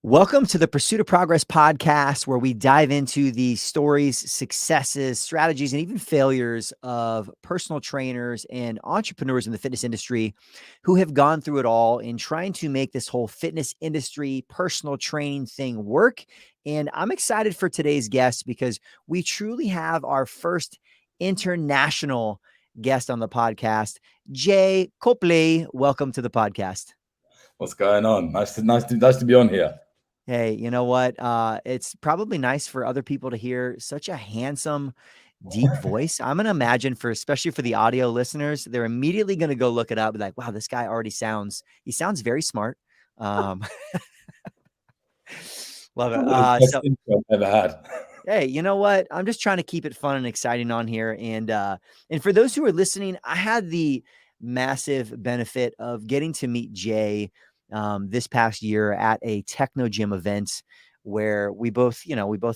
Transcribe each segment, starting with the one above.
Welcome to the Pursuit of Progress podcast, where we dive into the stories, successes, strategies, and even failures of personal trainers and entrepreneurs in the fitness industry who have gone through it all in trying to make this whole fitness industry, personal training thing work. And I'm excited for today's guest because we truly have our first international guest on the podcast, Jay Copley. Welcome to the podcast. What's going on? Nice to be on here. Hey, you know what? It's probably nice for other people to hear such a handsome, deep voice. I'm going to imagine especially for the audio listeners, they're immediately going to go look it up. Like, wow, this guy he sounds very smart. Um, love it. Best intro I've ever had. Hey, you know what? I'm just trying to keep it fun and exciting on here. And for those who are listening, I had the massive benefit of getting to meet Jay this past year at a techno gym event where we both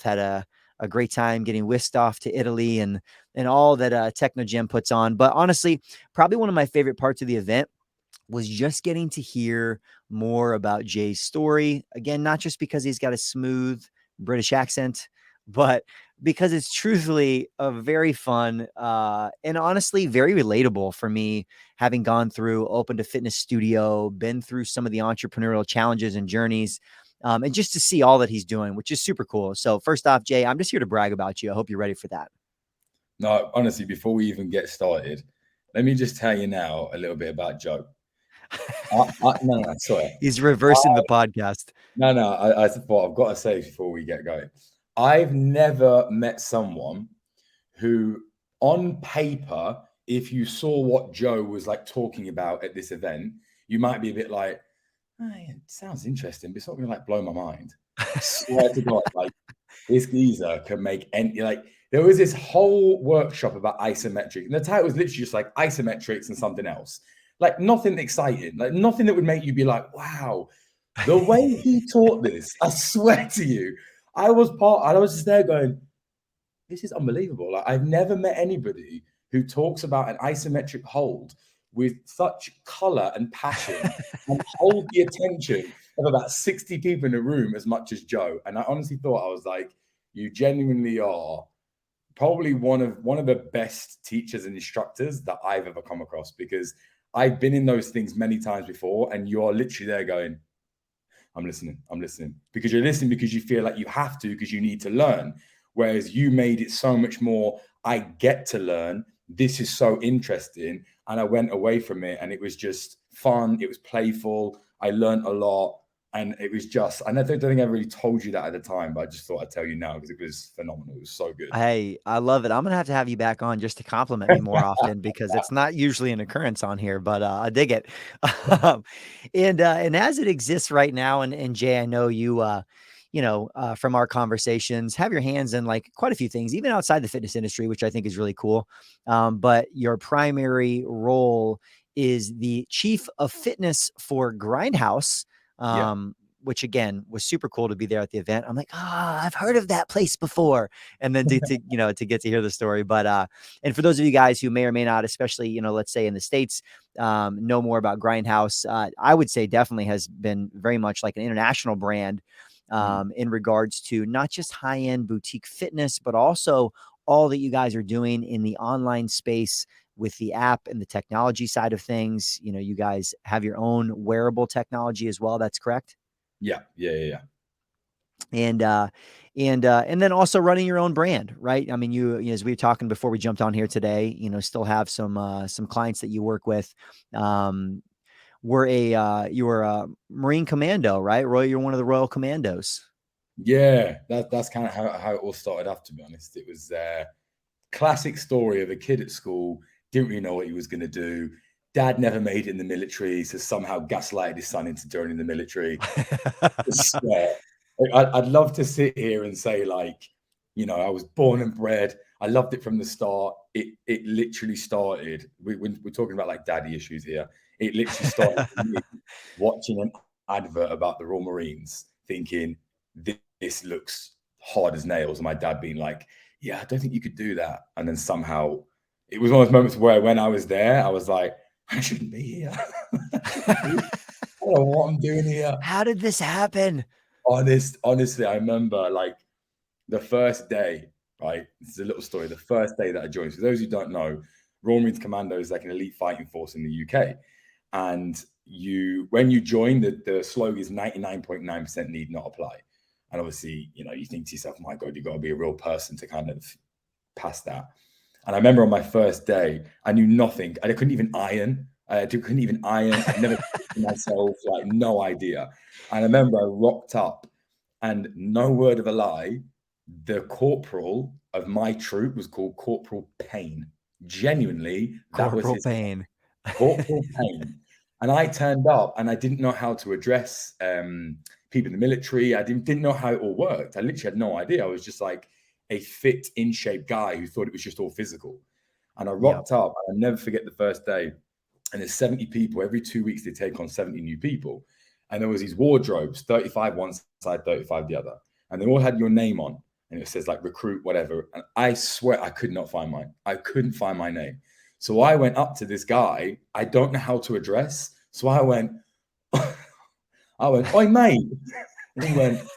had a great time getting whisked off to Italy and all that techno gym puts on. But honestly, probably one of my favorite parts of the event was just getting to hear more about Jay's story. Again, not just because he's got a smooth British accent, but because it's truthfully a very fun and honestly very relatable for me, having gone through Open to Fitness Studio, been through some of the entrepreneurial challenges and journeys, and just to see all that he's doing, which is super cool. So first off, Jay, I'm just here to brag about you. I hope you're ready for that. No, honestly, before we even get started, let me just tell you now a little bit about Joe. No, sorry. He's reversing the podcast. I thought I've got to say before we get going, I've never met someone who, on paper, if you saw what Joe was like talking about at this event, you might be a bit like, oh, yeah, it sounds interesting, but it's not going to like blow my mind. I swear to God, like this geezer can make any like. There was this whole workshop about isometric, and the title was literally just like isometrics and something else. Like nothing exciting, like nothing that would make you be like, wow, the way he taught this, I swear to you, I was just there going, this is unbelievable. Like I've never met anybody who talks about an isometric hold with such color and passion and hold the attention of about 60 people in a room as much as Joe. And I honestly thought, I was like, you genuinely are probably one of the best teachers and instructors that I've ever come across, because I've been in those things many times before, and you're literally there going, I'm listening, because you're listening because you feel like you have to, because you need to learn. Whereas you made it so much more, I get to learn. This is so interesting. And I went away from it and it was just fun. It was playful. I learned a lot. And it was just, I don't think I really told you that at the time, but I just thought I'd tell you now because it was phenomenal. It was so good. Hey, I love it. I'm going to have you back on just to compliment me more often, because it's not usually an occurrence on here, but I dig it. And as it exists right now, and Jay, I know you, from our conversations, have your hands in like quite a few things, even outside the fitness industry, which I think is really cool. But your primary role is the chief of fitness for Grindhouse. Which again was super cool to be there at the event. I'm like, I've heard of that place before. And then to get to hear the story. But and for those of you guys who may or may not, especially, let's say in the States, know more about Grindhouse, I would say definitely has been very much like an international brand in regards to not just high-end boutique fitness, but also all that you guys are doing in the online space with the app and the technology side of things. You guys have your own wearable technology as well. That's correct. Yeah. And then also running your own brand, right? I mean, you as we were talking before we jumped on here today, still have some clients that you work with. You were a Marine Commando, right? You're one of the Royal Commandos. Yeah, that's kind of how it all started off, to be honest. It was a classic story of a kid at school, didn't really know what he was going to do. Dad never made it in the military, so somehow gaslighted his son into joining the military. I'd love to sit here and say, like, I was born and bred. I loved it from the start. It literally started. We're talking about like daddy issues here. It literally started with me watching an advert about the Royal Marines, thinking this looks hard as nails, and my dad being like, "Yeah, I don't think you could do that." And then somehow, it was one of those moments where when I was there, I was like, I shouldn't be here. I don't know what I'm doing here. How did this happen? Honestly, I remember like the first day, right? This is a little story. The first day that I joined. For those who don't know, Royal Marines Commandos is like an elite fighting force in the UK. And when you join, the slogan is 99.9% need not apply. And obviously, you think to yourself, my God, you've got to be a real person to kind of pass that. And I remember on my first day, I knew nothing. I couldn't even iron. Couldn't even iron. I'd never myself, like no idea. And I remember I rocked up, and no word of a lie, the corporal of my troop was called Corporal Payne. Genuinely, that was Corporal his pain. Corporal Payne. And I turned up and I didn't know how to address people in the military. I didn't know how it all worked. I literally had no idea. I was just like a fit, in shape guy who thought it was just all physical. And I Yep. rocked up. I'll never forget the first day. And there's 70 people. Every 2 weeks, they take on 70 new people. And there was these wardrobes, 35 one side, 35 the other. And they all had your name on. And it says like recruit, whatever. And I swear I could not find mine. I couldn't find my name. So I went up to this guy. I don't know how to address. So I went, oi, mate. And he went,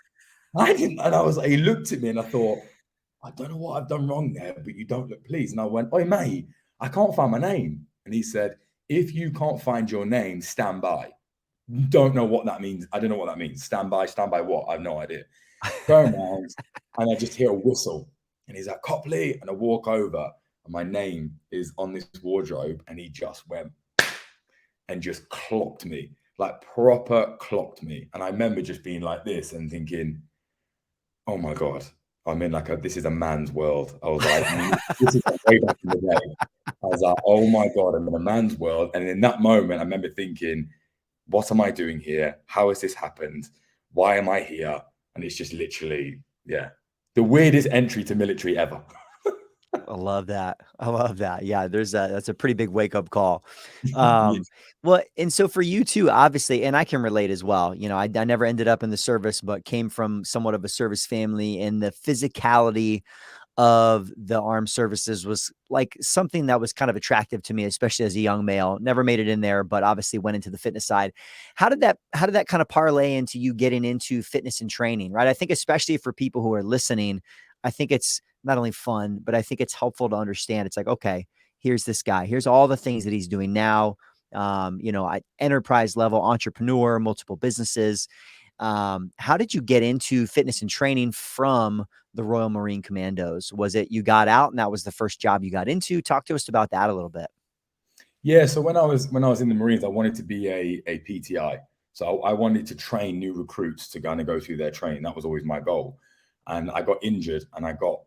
I didn't. And I was like, he looked at me and I thought, I don't know what I've done wrong there, but you don't look pleased. And I went, oi, mate, I can't find my name. And he said, if you can't find your name, stand by. Don't know what that means. I don't know what that means. Stand by what? I have no idea. Turn around and I just hear a whistle. And he's like, Copley. And I walk over and my name is on this wardrobe. And he just went and just clocked me, like proper clocked me. And I remember just being like this and thinking, oh my God, I'm in this is a man's world. I was like, this is way back in the day. I was like, oh my God, I'm in a man's world. And in that moment, I remember thinking, what am I doing here? How has this happened? Why am I here? And it's just literally, yeah, the weirdest entry to military ever. I love that. I love that. Yeah, that's a pretty big wake up call. Yes. Well, and so for you too, obviously, and I can relate as well. I never ended up in the service, but came from somewhat of a service family, and the physicality of the armed services was like something that was kind of attractive to me, especially as a young male. Never made it in there, but obviously went into the fitness side. How did that kind of parlay into you getting into fitness and training, right? I think especially for people who are listening, I think it's not only fun, but I think it's helpful to understand. It's like, okay, here's this guy. Here's all the things that he's doing now. Enterprise level entrepreneur, multiple businesses. How did you get into fitness and training from the Royal Marine Commandos? Was it you got out and that was the first job you got into? Talk to us about that a little bit. Yeah, so when I was in the Marines, I wanted to be a PTI. So I wanted to train new recruits to kind of go through their training. That was always my goal. And I got injured and I got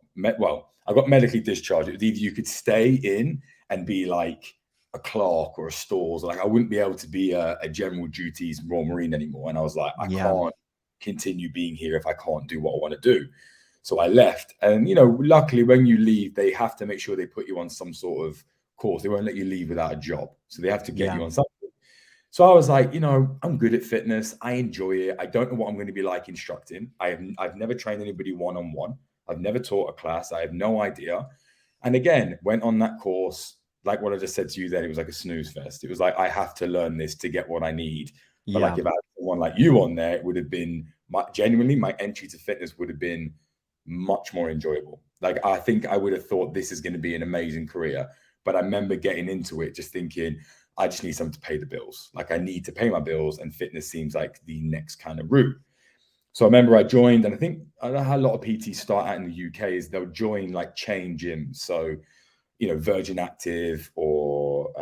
medically discharged. It was either you could stay in and be like a clerk or a stores. Like I wouldn't be able to be a general duties Royal Marine anymore. And I was like, I Yeah. can't continue being here if I can't do what I want to do. So I left. And luckily when you leave, they have to make sure they put you on some sort of course. They won't let you leave without a job. So they have to get Yeah. you on something. So I was like, I'm good at fitness. I enjoy it. I don't know what I'm going to be like instructing. I've never trained anybody one-on-one. I've never taught a class. I have no idea. And again, went on that course. Like what I just said to you then, it was like a snooze fest. It was like, I have to learn this to get what I need. But like Yeah. if I had someone like you on there, it would have been genuinely my entry to fitness would have been much more enjoyable. Like I think I would have thought this is going to be an amazing career. But I remember getting into it just thinking, I just need something to pay the bills. Like I need to pay my bills, and fitness seems like the next kind of route. So I remember I joined, and I know how a lot of PTs start out in the UK is they'll join like chain gyms. So, Virgin Active or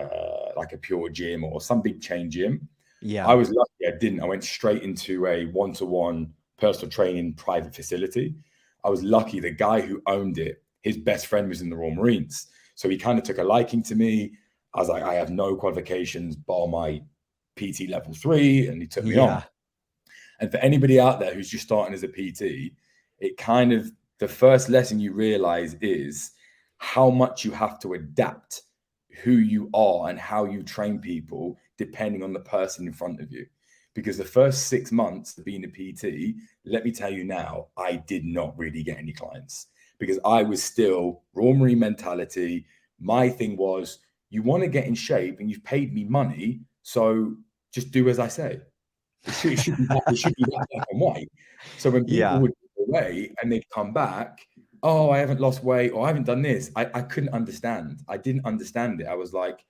like a Pure Gym or some big chain gym. Yeah. I was lucky I didn't. I went straight into a one-to-one personal training private facility. I was lucky the guy who owned it, his best friend was in the Royal Marines. So he kind of took a liking to me. I was like, I have no qualifications bar my PT level 3, and he took me on. Yeah. And for anybody out there who's just starting as a PT, the first lesson you realize is how much you have to adapt who you are and how you train people depending on the person in front of you. Because the first 6 months of being a PT, let me tell you now, I did not really get any clients because I was still Royal Marine mentality. My thing was, you want to get in shape and you've paid me money, so just do as I say. It should be that, it should be that black and white. So when people Yeah. would go away and they'd come back, oh, I haven't lost weight or I haven't done this, I couldn't understand. I didn't understand it. I was like,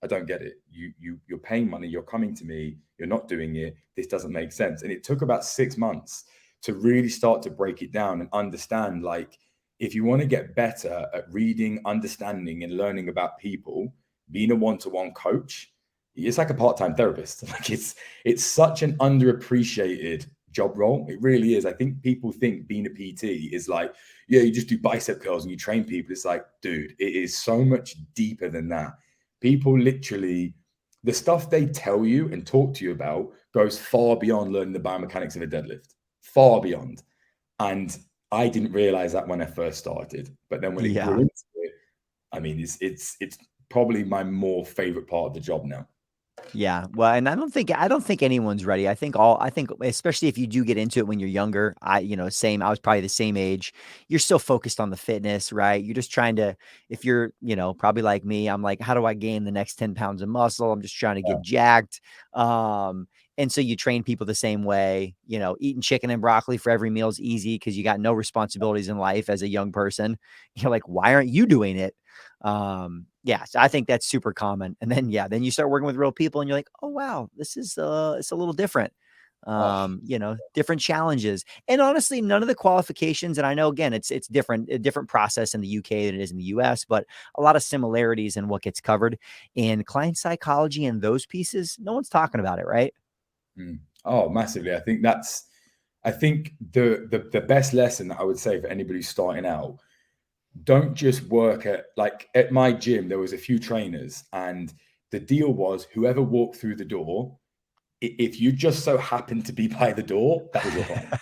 I don't get it. You're paying money, you're coming to me, you're not doing it. This doesn't make sense. And it took about 6 months to really start to break it down and understand, like, if you want to get better at reading, understanding, and learning about people, being a one-to-one coach, it's like a part-time therapist. Like, it's such an underappreciated job role. It really is. I think people think being a PT is like, yeah, you just do bicep curls and you train people. It's like, dude, it is so much deeper than that. People literally, the stuff they tell you and talk to you about goes far beyond learning the biomechanics of a deadlift, far beyond. And I didn't realize that when I first started, but then when it grew Yeah. into it, I mean, it's probably my more favorite part of the job now. Yeah. Well, and I don't think anyone's ready. I think especially if you do get into it when you're younger, same, I was probably the same age. You're still focused on the fitness, right? You're just trying to, if you're, probably like me, I'm like, how do I gain the next 10 pounds of muscle? I'm just trying to Yeah. get jacked. And so you train people the same way, eating chicken and broccoli for every meal is easy because you got no responsibilities in life as a young person. You're like, why aren't you doing it? Yeah, so I think that's super common. And then, yeah, then you start working with real people and you're like, oh, wow, this is, it's a little different, Oh, different challenges. And honestly, none of the qualifications, and I know, again, it's different, a different process in the UK than it is in the US, but a lot of similarities in what gets covered in client psychology and those pieces. No one's talking about it, right? oh, massively. I think the best lesson that I would say for anybody who's starting out, don't just work at my gym, there was a few trainers, and the deal was whoever walked through the door, if you just so happened to be by the door, that was your client.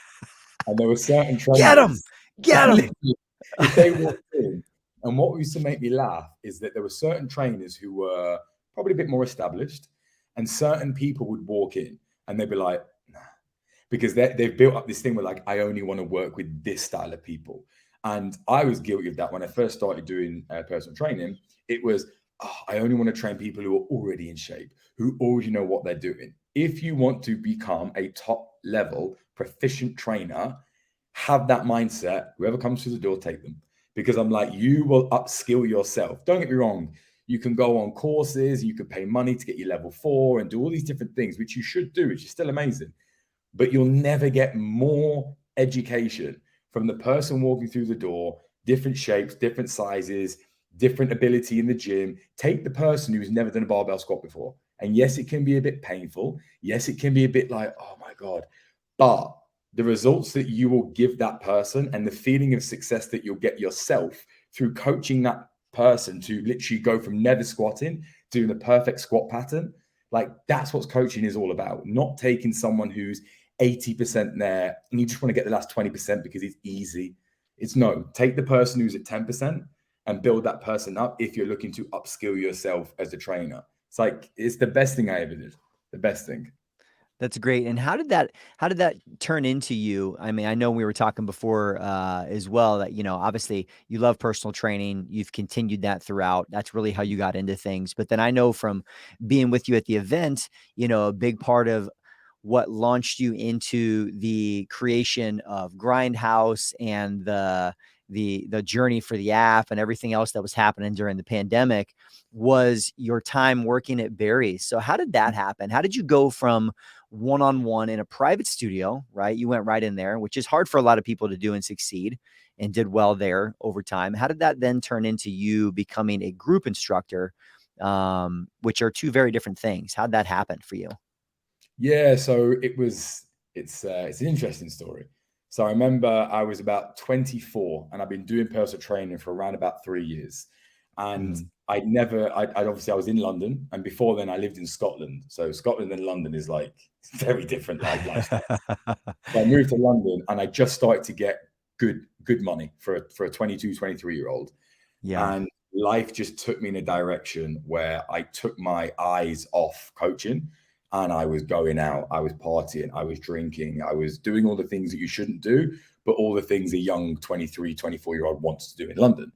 And there were certain Get them, trainers get that them. literally, if they walked in, and what used to make me laugh is that there were certain trainers who were probably a bit more established, and certain people would walk in and they'd be like, nah, because they've built up this thing where, like, I only want to work with this style of people. And I was guilty of that when I first started doing personal training. It was, oh, I only want to train people who are already in shape, who already know what they're doing. If you want to become a top level proficient trainer, have that mindset. Whoever comes through the door, take them. Because I'm like, you will upskill yourself. Don't get me wrong. You can go on courses, you can pay money to get your level 4 and do all these different things, which you should do, which is still amazing. But you'll never get more education from the person walking through the door, different shapes, different sizes, different ability in the gym. Take the person who's never done a barbell squat before. And yes, it can be a bit painful. Yes, it can be a bit like, oh my God. But the results that you will give that person and the feeling of success that you'll get yourself through coaching that person to literally go from never squatting to doing the perfect squat pattern, like, that's what coaching is all about. Not taking someone who's 80% there and you just want to get the last 20% because it's easy. It's no, take the person who's at 10% and build that person up if you're looking to upskill yourself as a trainer. It's like, it's the best thing I ever did. The best thing. That's great. And how did that turn into you? I mean, I know we were talking before as well that, obviously you love personal training. You've continued that throughout. That's really how you got into things. But then I know from being with you at the event, a big part of what launched you into the creation of Grindhouse and the journey for the app and everything else that was happening during the pandemic was your time working at Barry's. So how did that happen? How did you go from one-on-one in a private studio, right? You went right in there, which is hard for a lot of people to do and succeed, and did well there over time. How did that then turn into you becoming a group instructor, which are two very different things? How'd that happen for you? Yeah, so it's an interesting story. So I remember I was about 24 and I've been doing personal training for around about 3 years. And Mm. I'd obviously, I was in London, and before then I lived in Scotland. So Scotland and London is like very different, like, lifestyle. So I moved to London and I just started to get good money for a 22, 23-year-old. Yeah. And life just took me in a direction where I took my eyes off coaching and I was going out, I was partying, I was drinking, I was doing all the things that you shouldn't do, but all the things a young 23, 24-year-old wants to do in London.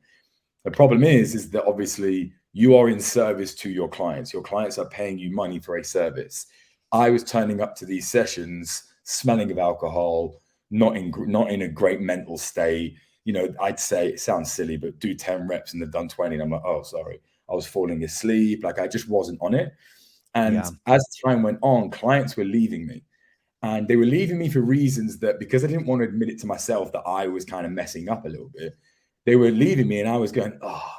The problem is that obviously you are in service to your clients. Your clients are paying you money for a service. I was turning up to these sessions smelling of alcohol, not in a great mental state. You know, I'd say, it sounds silly, but do 10 reps and they've done 20. And I'm like, oh, sorry. I was falling asleep. Like, I just wasn't on it. And Yeah. as time went on, clients were leaving me. And they were leaving me for reasons that, because I didn't want to admit it to myself that I was kind of messing up a little bit, they were leaving me and I was going, oh,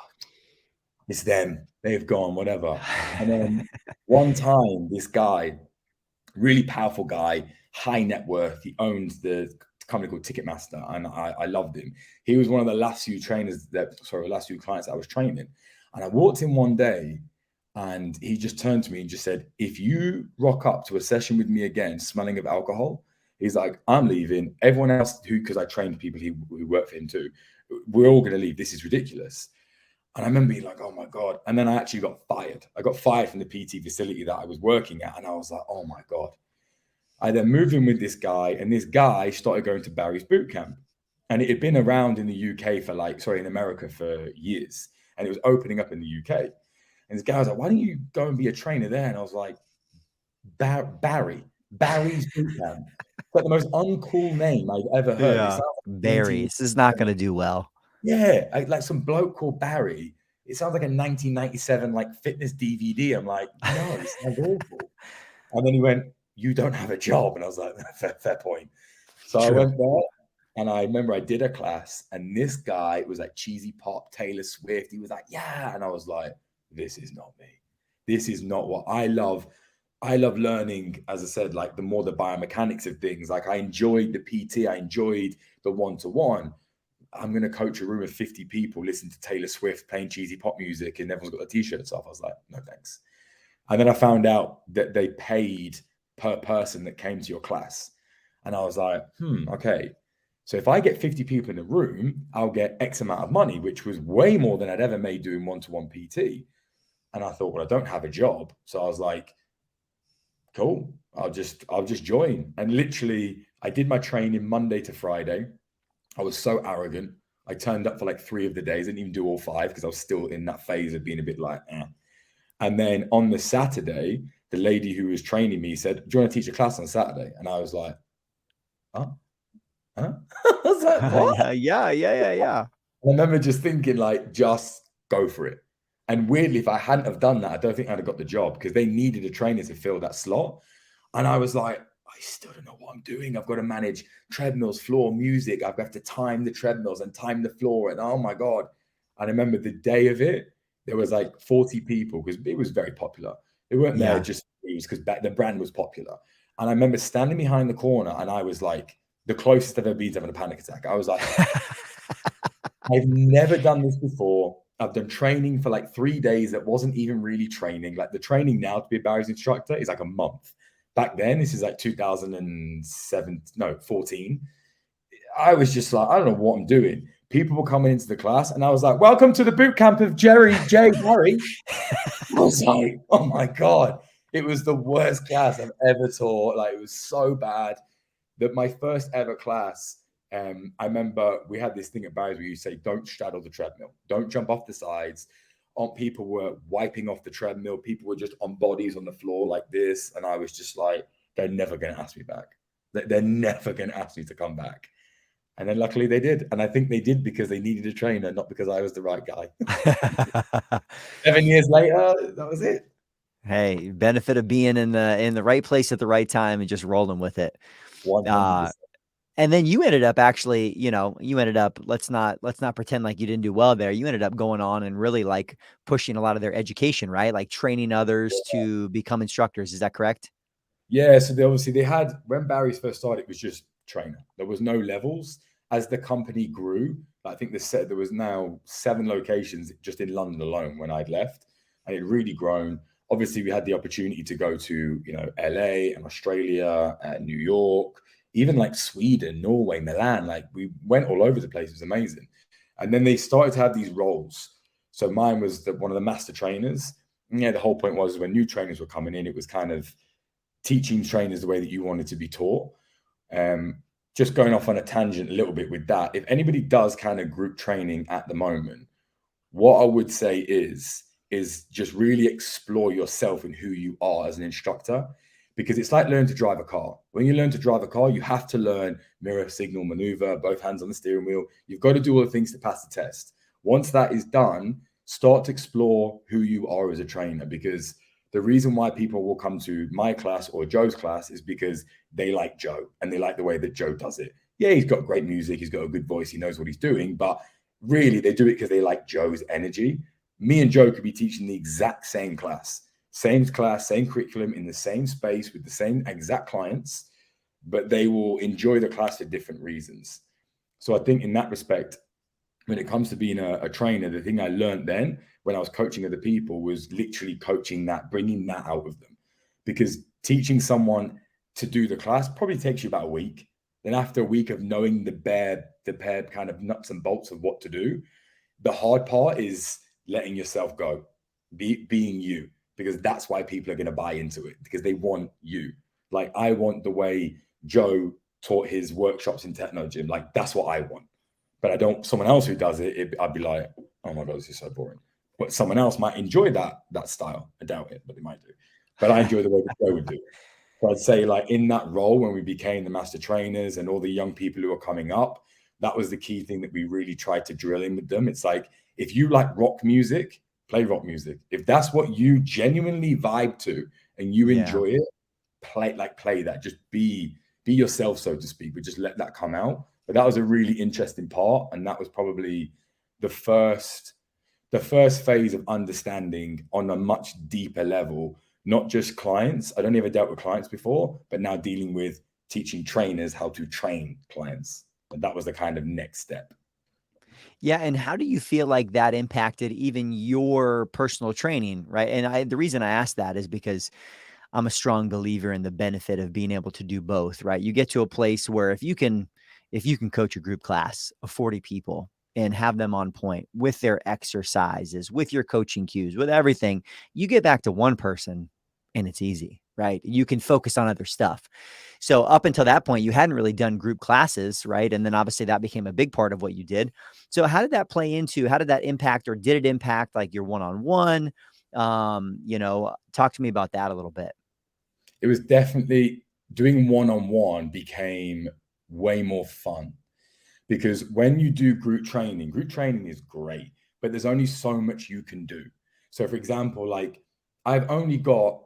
it's them. They've gone, whatever. And then one time, this guy, really powerful guy, high net worth, he owns the company called Ticketmaster, and I loved him. He was one of the last few clients that I was training. And I walked in one day and he just turned to me and just said, if you rock up to a session with me again, smelling of alcohol, he's like, I'm leaving. Everyone else because I trained people who work for him too, we're all going to leave. This is ridiculous. And I remember being like, oh my God. And then I actually got fired. I got fired from the PT facility that I was working at. And I was like, oh my God. I then moved in with this guy, and this guy started going to Barry's boot camp. And it had been around in the UK in America for years. And it was opening up in the UK. And this guy was like, why don't you go and be a trainer there? And I was like, Barry's boot camp. But the most uncool name I've ever heard. It Yeah. sounds like Barry. This is not going to do well. yeah, like some bloke called Barry. It sounds like a 1997 like fitness DVD. I'm like, no, it sounds awful. And then he went, you don't have a job. And I was like, fair point. So I True. went there, and I remember I did a class, and this guy was like cheesy pop, Taylor Swift. He was like, yeah. And I was like, this is not me. This is not what I love. I love learning, as I said, like the more the biomechanics of things. Like I enjoyed the PT, I enjoyed the one-to-one. I'm going to coach a room of 50 people, listen to Taylor Swift playing cheesy pop music, and everyone's got their t-shirts off. I was like, no, thanks. And then I found out that they paid per person that came to your class. And I was like, okay. So if I get 50 people in a room, I'll get X amount of money, which was way more than I'd ever made doing one-to-one PT. And I thought, well, I don't have a job. So I was like, cool, I'll just join. And literally I did my training Monday to Friday. I was so arrogant. I turned up for like 3 of the days. I didn't even do all 5 because I was still in that phase of being a bit like, eh. And then on the Saturday, the lady who was training me said, do you want to teach a class on Saturday? And I was like, huh? I was like, what? Yeah. I remember just thinking, like, just go for it. And weirdly, if I hadn't have done that, I don't think I'd have got the job because they needed a trainer to fill that slot. And I was like, I still don't know what I'm doing. I've got to manage treadmills, floor, music. I've got to time the treadmills and time the floor. And oh my God. And I remember the day of it, there was like 40 people because it was very popular. They weren't there Yeah. just because the brand was popular. And I remember standing behind the corner and I was like, the closest I've ever been to having a panic attack. I was like, I've never done this before. I've done training for like 3 days that wasn't even really training. Like the training now to be a Barry's instructor is like a month. Back then, this is like 14. I was just like, I don't know what I'm doing. People were coming into the class, and I was like, welcome to the boot camp of Barry. I was like, oh my God. It was the worst class I've ever taught. Like, it was so bad that my first ever class, I remember we had this thing at Barry's where you say, don't straddle the treadmill. Don't jump off the sides. People were wiping off the treadmill. People were just on bodies on the floor like this. And I was just like, they're never going to ask me back. They're never going to ask me to come back. And then luckily they did. And I think they did because they needed a trainer, not because I was the right guy. 7 years later, that was it. Hey, benefit of being in the right place at the right time and just rolling with it. 100%. And then you ended up actually, let's not pretend like you didn't do well there. You ended up going on and really like pushing a lot of their education, right? Like training others to become instructors. Is that correct? Yeah, so they had, when Barry's first started, it was just trainer. There was no levels. As the company grew, I think there was now 7 locations just in London alone when I'd left, and it really grown. Obviously, we had the opportunity to go to LA and Australia and New York, even like Sweden, Norway, Milan. Like we went all over the place. It was amazing. And then they started to have these roles. So mine was one of the master trainers. And yeah, the whole point was when new trainers were coming in, it was kind of teaching trainers the way that you wanted to be taught. Just going off on a tangent a little bit with that, if anybody does kind of group training at the moment, what I would say is just really explore yourself and who you are as an instructor, because it's like learning to drive a car. When you learn to drive a car, you have to learn mirror, signal, maneuver, both hands on the steering wheel. You've got to do all the things to pass the test. Once that is done, start to explore who you are as a trainer, because the reason why people will come to my class or Joe's class is because they like Joe and they like the way that Joe does it. Yeah, he's got great music, he's got a good voice, he knows what he's doing, but really they do it because they like Joe's energy. Me and Joe could be teaching the exact same class, same class, same curriculum, in the same space with the same exact clients, but they will enjoy the class for different reasons. So I think in that respect, when it comes to being a trainer, the thing I learned then when I was coaching other people was literally coaching that, bringing that out of them. Because teaching someone to do the class probably takes you about a week. Then after a week of knowing the bare kind of nuts and bolts of what to do, the hard part is letting yourself go, being you, because that's why people are going to buy into it, because they want you. Like, I want the way Joe taught his workshops in Techno Gym. Like, that's what I want. But I don't, someone else who does it, I'd be like, oh my God, this is so boring. But someone else might enjoy that style. I doubt it, but they might do. But I enjoy the way that Joe would do it. So I'd say, like, in that role, when we became the master trainers and all the young people who are coming up, that was the key thing that we really tried to drill in with them. It's like, if you like rock music, play rock music. If that's what you genuinely vibe to and you enjoy it, play that. Just be yourself, so to speak, but just let that come out. But that was a really interesting part, and that was probably the first phase of understanding on a much deeper level, not just clients. I'd only ever dealt with clients before, but now dealing with teaching trainers how to train clients. And that was the kind of next step. Yeah, and how do you feel like that impacted even your personal training, right? And the reason I ask that is because I'm a strong believer in the benefit of being able to do both, right? You get to a place where if you can coach a group class of 40 people and have them on point with their exercises, with your coaching cues, with everything, you get back to one person and it's easy, right? You can focus on other stuff. So up until that point, you hadn't really done group classes, right? And then obviously that became a big part of what you did. So how did that impact, or did it impact like your one-on-one? Talk to me about that a little bit. It was definitely, doing one-on-one became way more fun, because when you do group training is great, but there's only so much you can do. So for example, like, I've only got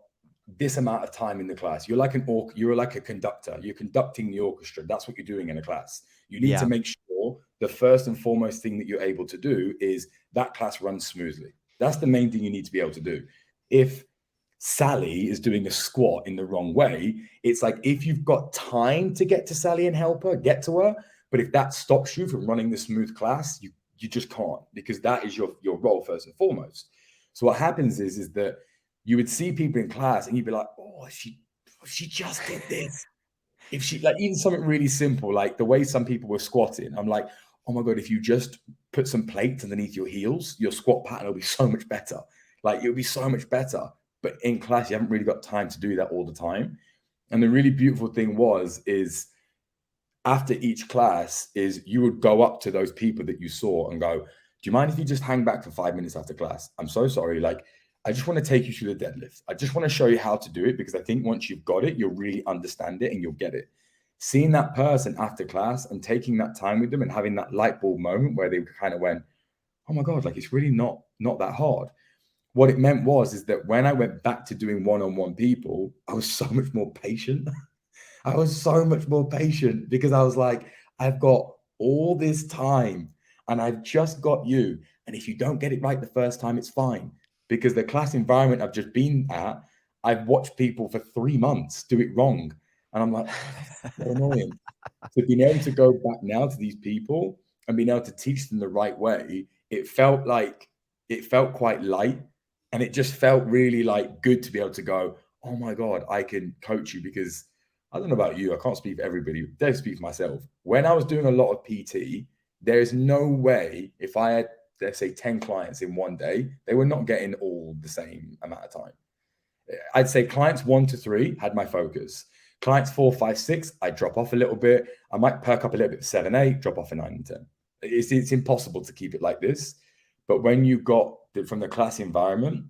this amount of time in the class. You're like a conductor. You're conducting the orchestra. That's what you're doing in a class. You need to Yeah. make sure the first and foremost thing that you're able to do is that class runs smoothly. That's the main thing you need to be able to do. If Sally is doing a squat in the wrong way, it's like, if you've got time to get to Sally and help her, get to her. But if that stops you from running the smooth class, you just can't, because that is your role first and foremost. So what happens is that you would see people in class and you'd be like, oh, she just did this. If she, like, even something really simple, like the way some people were squatting, I'm like, oh my God, if you just put some plates underneath your heels, your squat pattern will be so much better. Like, it'll be so much better. But in class, you haven't really got time to do that all the time. And the really beautiful thing is after each class is you would go up to those people that you saw and go, do you mind if you just hang back for 5 minutes after class? I'm so sorry. Like, I just want to take you through the deadlift. I just want to show you how to do it, because I think once you've got it, you'll really understand it and you'll get it. Seeing that person after class and taking that time with them and having that light bulb moment where they kind of went, oh my God, like, it's really not that hard. What it meant is that when I went back to doing one-on-one people, I was so much more patient. I was so much more patient, because I was like, I've got all this time and I've just got you. And if you don't get it right the first time, it's fine. Because the class environment I've just been at, I've watched people for 3 months do it wrong. And I'm like, oh, that's so annoying. So being able to go back now to these people and being able to teach them the right way, it felt quite light. And it just felt really like good to be able to go, oh my God, I can coach you. Because I don't know about you, I can't speak for everybody, I speak for myself. When I was doing a lot of PT, there is no way, if I had, let's say, 10 clients in one day, they were not getting all the same amount of time. I'd say clients 1 to 3 had my focus. Clients 4, 5, 6, I drop off a little bit. I might perk up a little bit 7, 8, drop off a 9 and 10. It's impossible to keep it like this. But when you got from the class environment,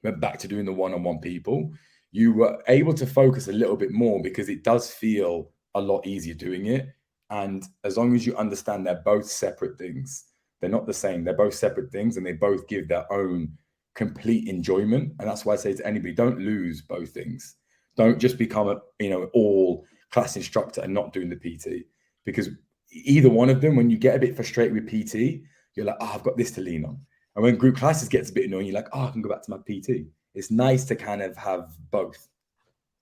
went back to doing the one-on-one people, you were able to focus a little bit more because it does feel a lot easier doing it. And as long as you understand they're both separate things, they're not the same. They're both separate things and they both give their own complete enjoyment. And that's why I say to anybody, don't lose both things. Don't just become all class instructor and not doing the PT, because either one of them, when you get a bit frustrated with PT, you're like, oh, I've got this to lean on. And when group classes gets a bit annoying, you're like, oh, I can go back to my PT. It's nice to kind of have both.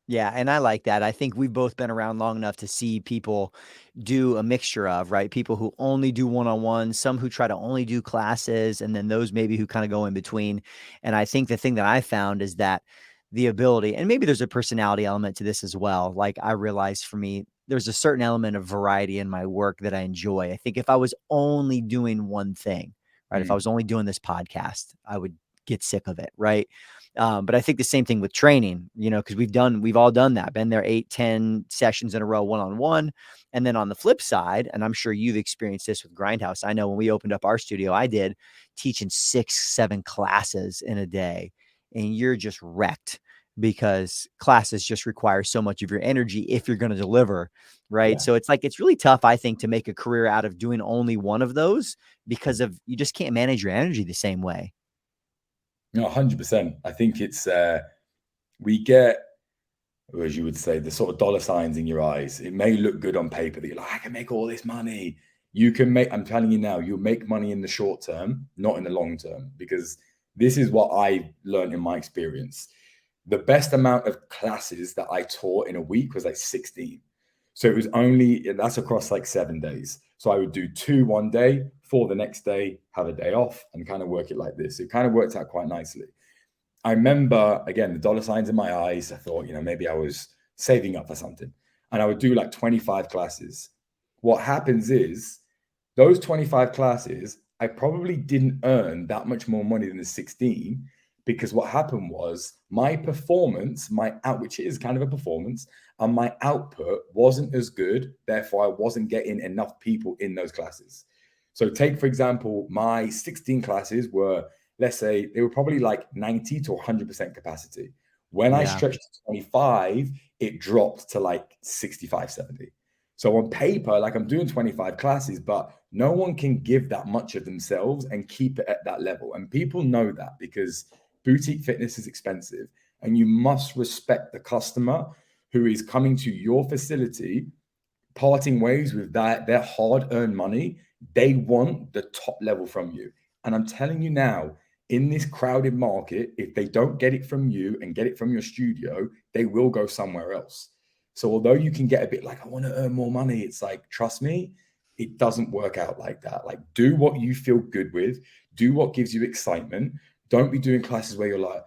Yeah, and I like that. I think we've both been around long enough to see people do a mixture of, right? People who only do one-on-one, some who try to only do classes, and then those maybe who kind of go in between. And I think the thing that I found is that the ability, and maybe there's a personality element to this as well. Like I realized for me, there's a certain element of variety in my work that I enjoy. I think if I was only doing one thing, right? If I was only doing this podcast, I would get sick of it, right? But I think the same thing with training, because we've all done that, been there 8, 10 sessions in a row, one-on-one. And then on the flip side, and I'm sure you've experienced this with Grindhouse. I know when we opened up our studio, I did teaching 6, 7 classes in a day, and you're just wrecked because classes just require so much of your energy if you're going to deliver. Right. Yeah. So it's really tough, I think, to make a career out of doing only one of those because you just can't manage your energy the same way. 100%. I think it's we get, as you would say, the sort of dollar signs in your eyes. It may look good on paper that you're like, I can make all this money. You can make, I'm telling you now, you'll make money in the short term, not in the long term, because this is what I learned in my experience. The best amount of classes that I taught in a week was like 16. So it was that's across like 7 days. So I would do 2 one day, 4 the next day, have a day off, and kind of work it like this. It kind of worked out quite nicely. I remember, again, the dollar signs in my eyes. I thought, maybe I was saving up for something. And I would do like 25 classes. What happens is those 25 classes, I probably didn't earn that much more money than the 16, because what happened was my performance, which is kind of a performance, and my output wasn't as good. Therefore, I wasn't getting enough people in those classes. So take, for example, my 16 classes were, let's say, they were probably like 90 to 100% capacity. When I Yeah. stretched to 25, it dropped to like 65, 70. So on paper, like I'm doing 25 classes, but no one can give that much of themselves and keep it at that level. And people know that because boutique fitness is expensive, and you must respect the customer who is coming to your facility, parting ways with their hard-earned money. They want the top level from you. And I'm telling you now, in this crowded market, if they don't get it from you and get it from your studio, they will go somewhere else. So although you can get a bit like, I want to earn more money, it's like, trust me, it doesn't work out like that. Like, do what you feel good with, do what gives you excitement. Don't be doing classes where you're like,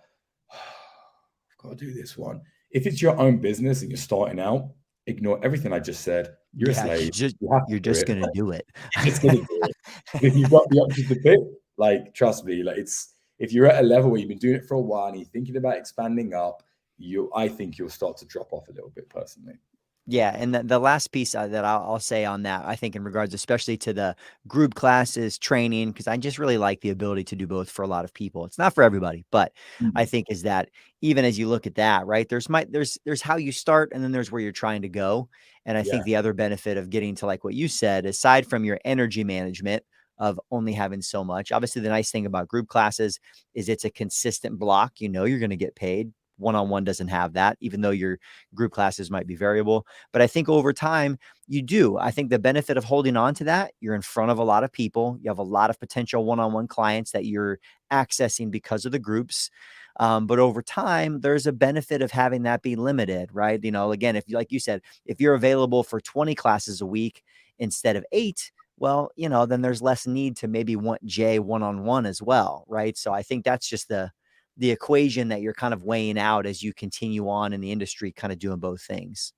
oh, I've got to do this one. If it's your own business and you're starting out, ignore everything I just said. You're a Yeah. slave. You have You're to do just it. going to do it. You're just going to do it. If you've got the option to pick, like, trust me, like if you're at a level where you've been doing it for a while and you're thinking about expanding up, I think you'll start to drop off a little bit personally. Yeah, and the last piece that I'll say on that, I think in regards especially to the group classes, training, because I just really like the ability to do both for a lot of people. It's not for everybody, but I think is that even as you look at that, right, there's how you start and then there's where you're trying to go. And I think Yeah. the other benefit of getting to like what you said, aside from your energy management of only having so much, obviously the nice thing about group classes is it's a consistent block. You're going to get paid. One-on-one doesn't have that, even though your group classes might be variable. But I think over time, you do. I think the benefit of holding on to that, you're in front of a lot of people. You have a lot of potential one-on-one clients that you're accessing because of the groups. But over time, there's a benefit of having that be limited, right? Again, if like you said, if you're available for 20 classes a week instead of 8, well, then there's less need to maybe want Jay one-on-one as well, right? So I think that's just the equation that you're kind of weighing out as you continue on in the industry, kind of doing both things.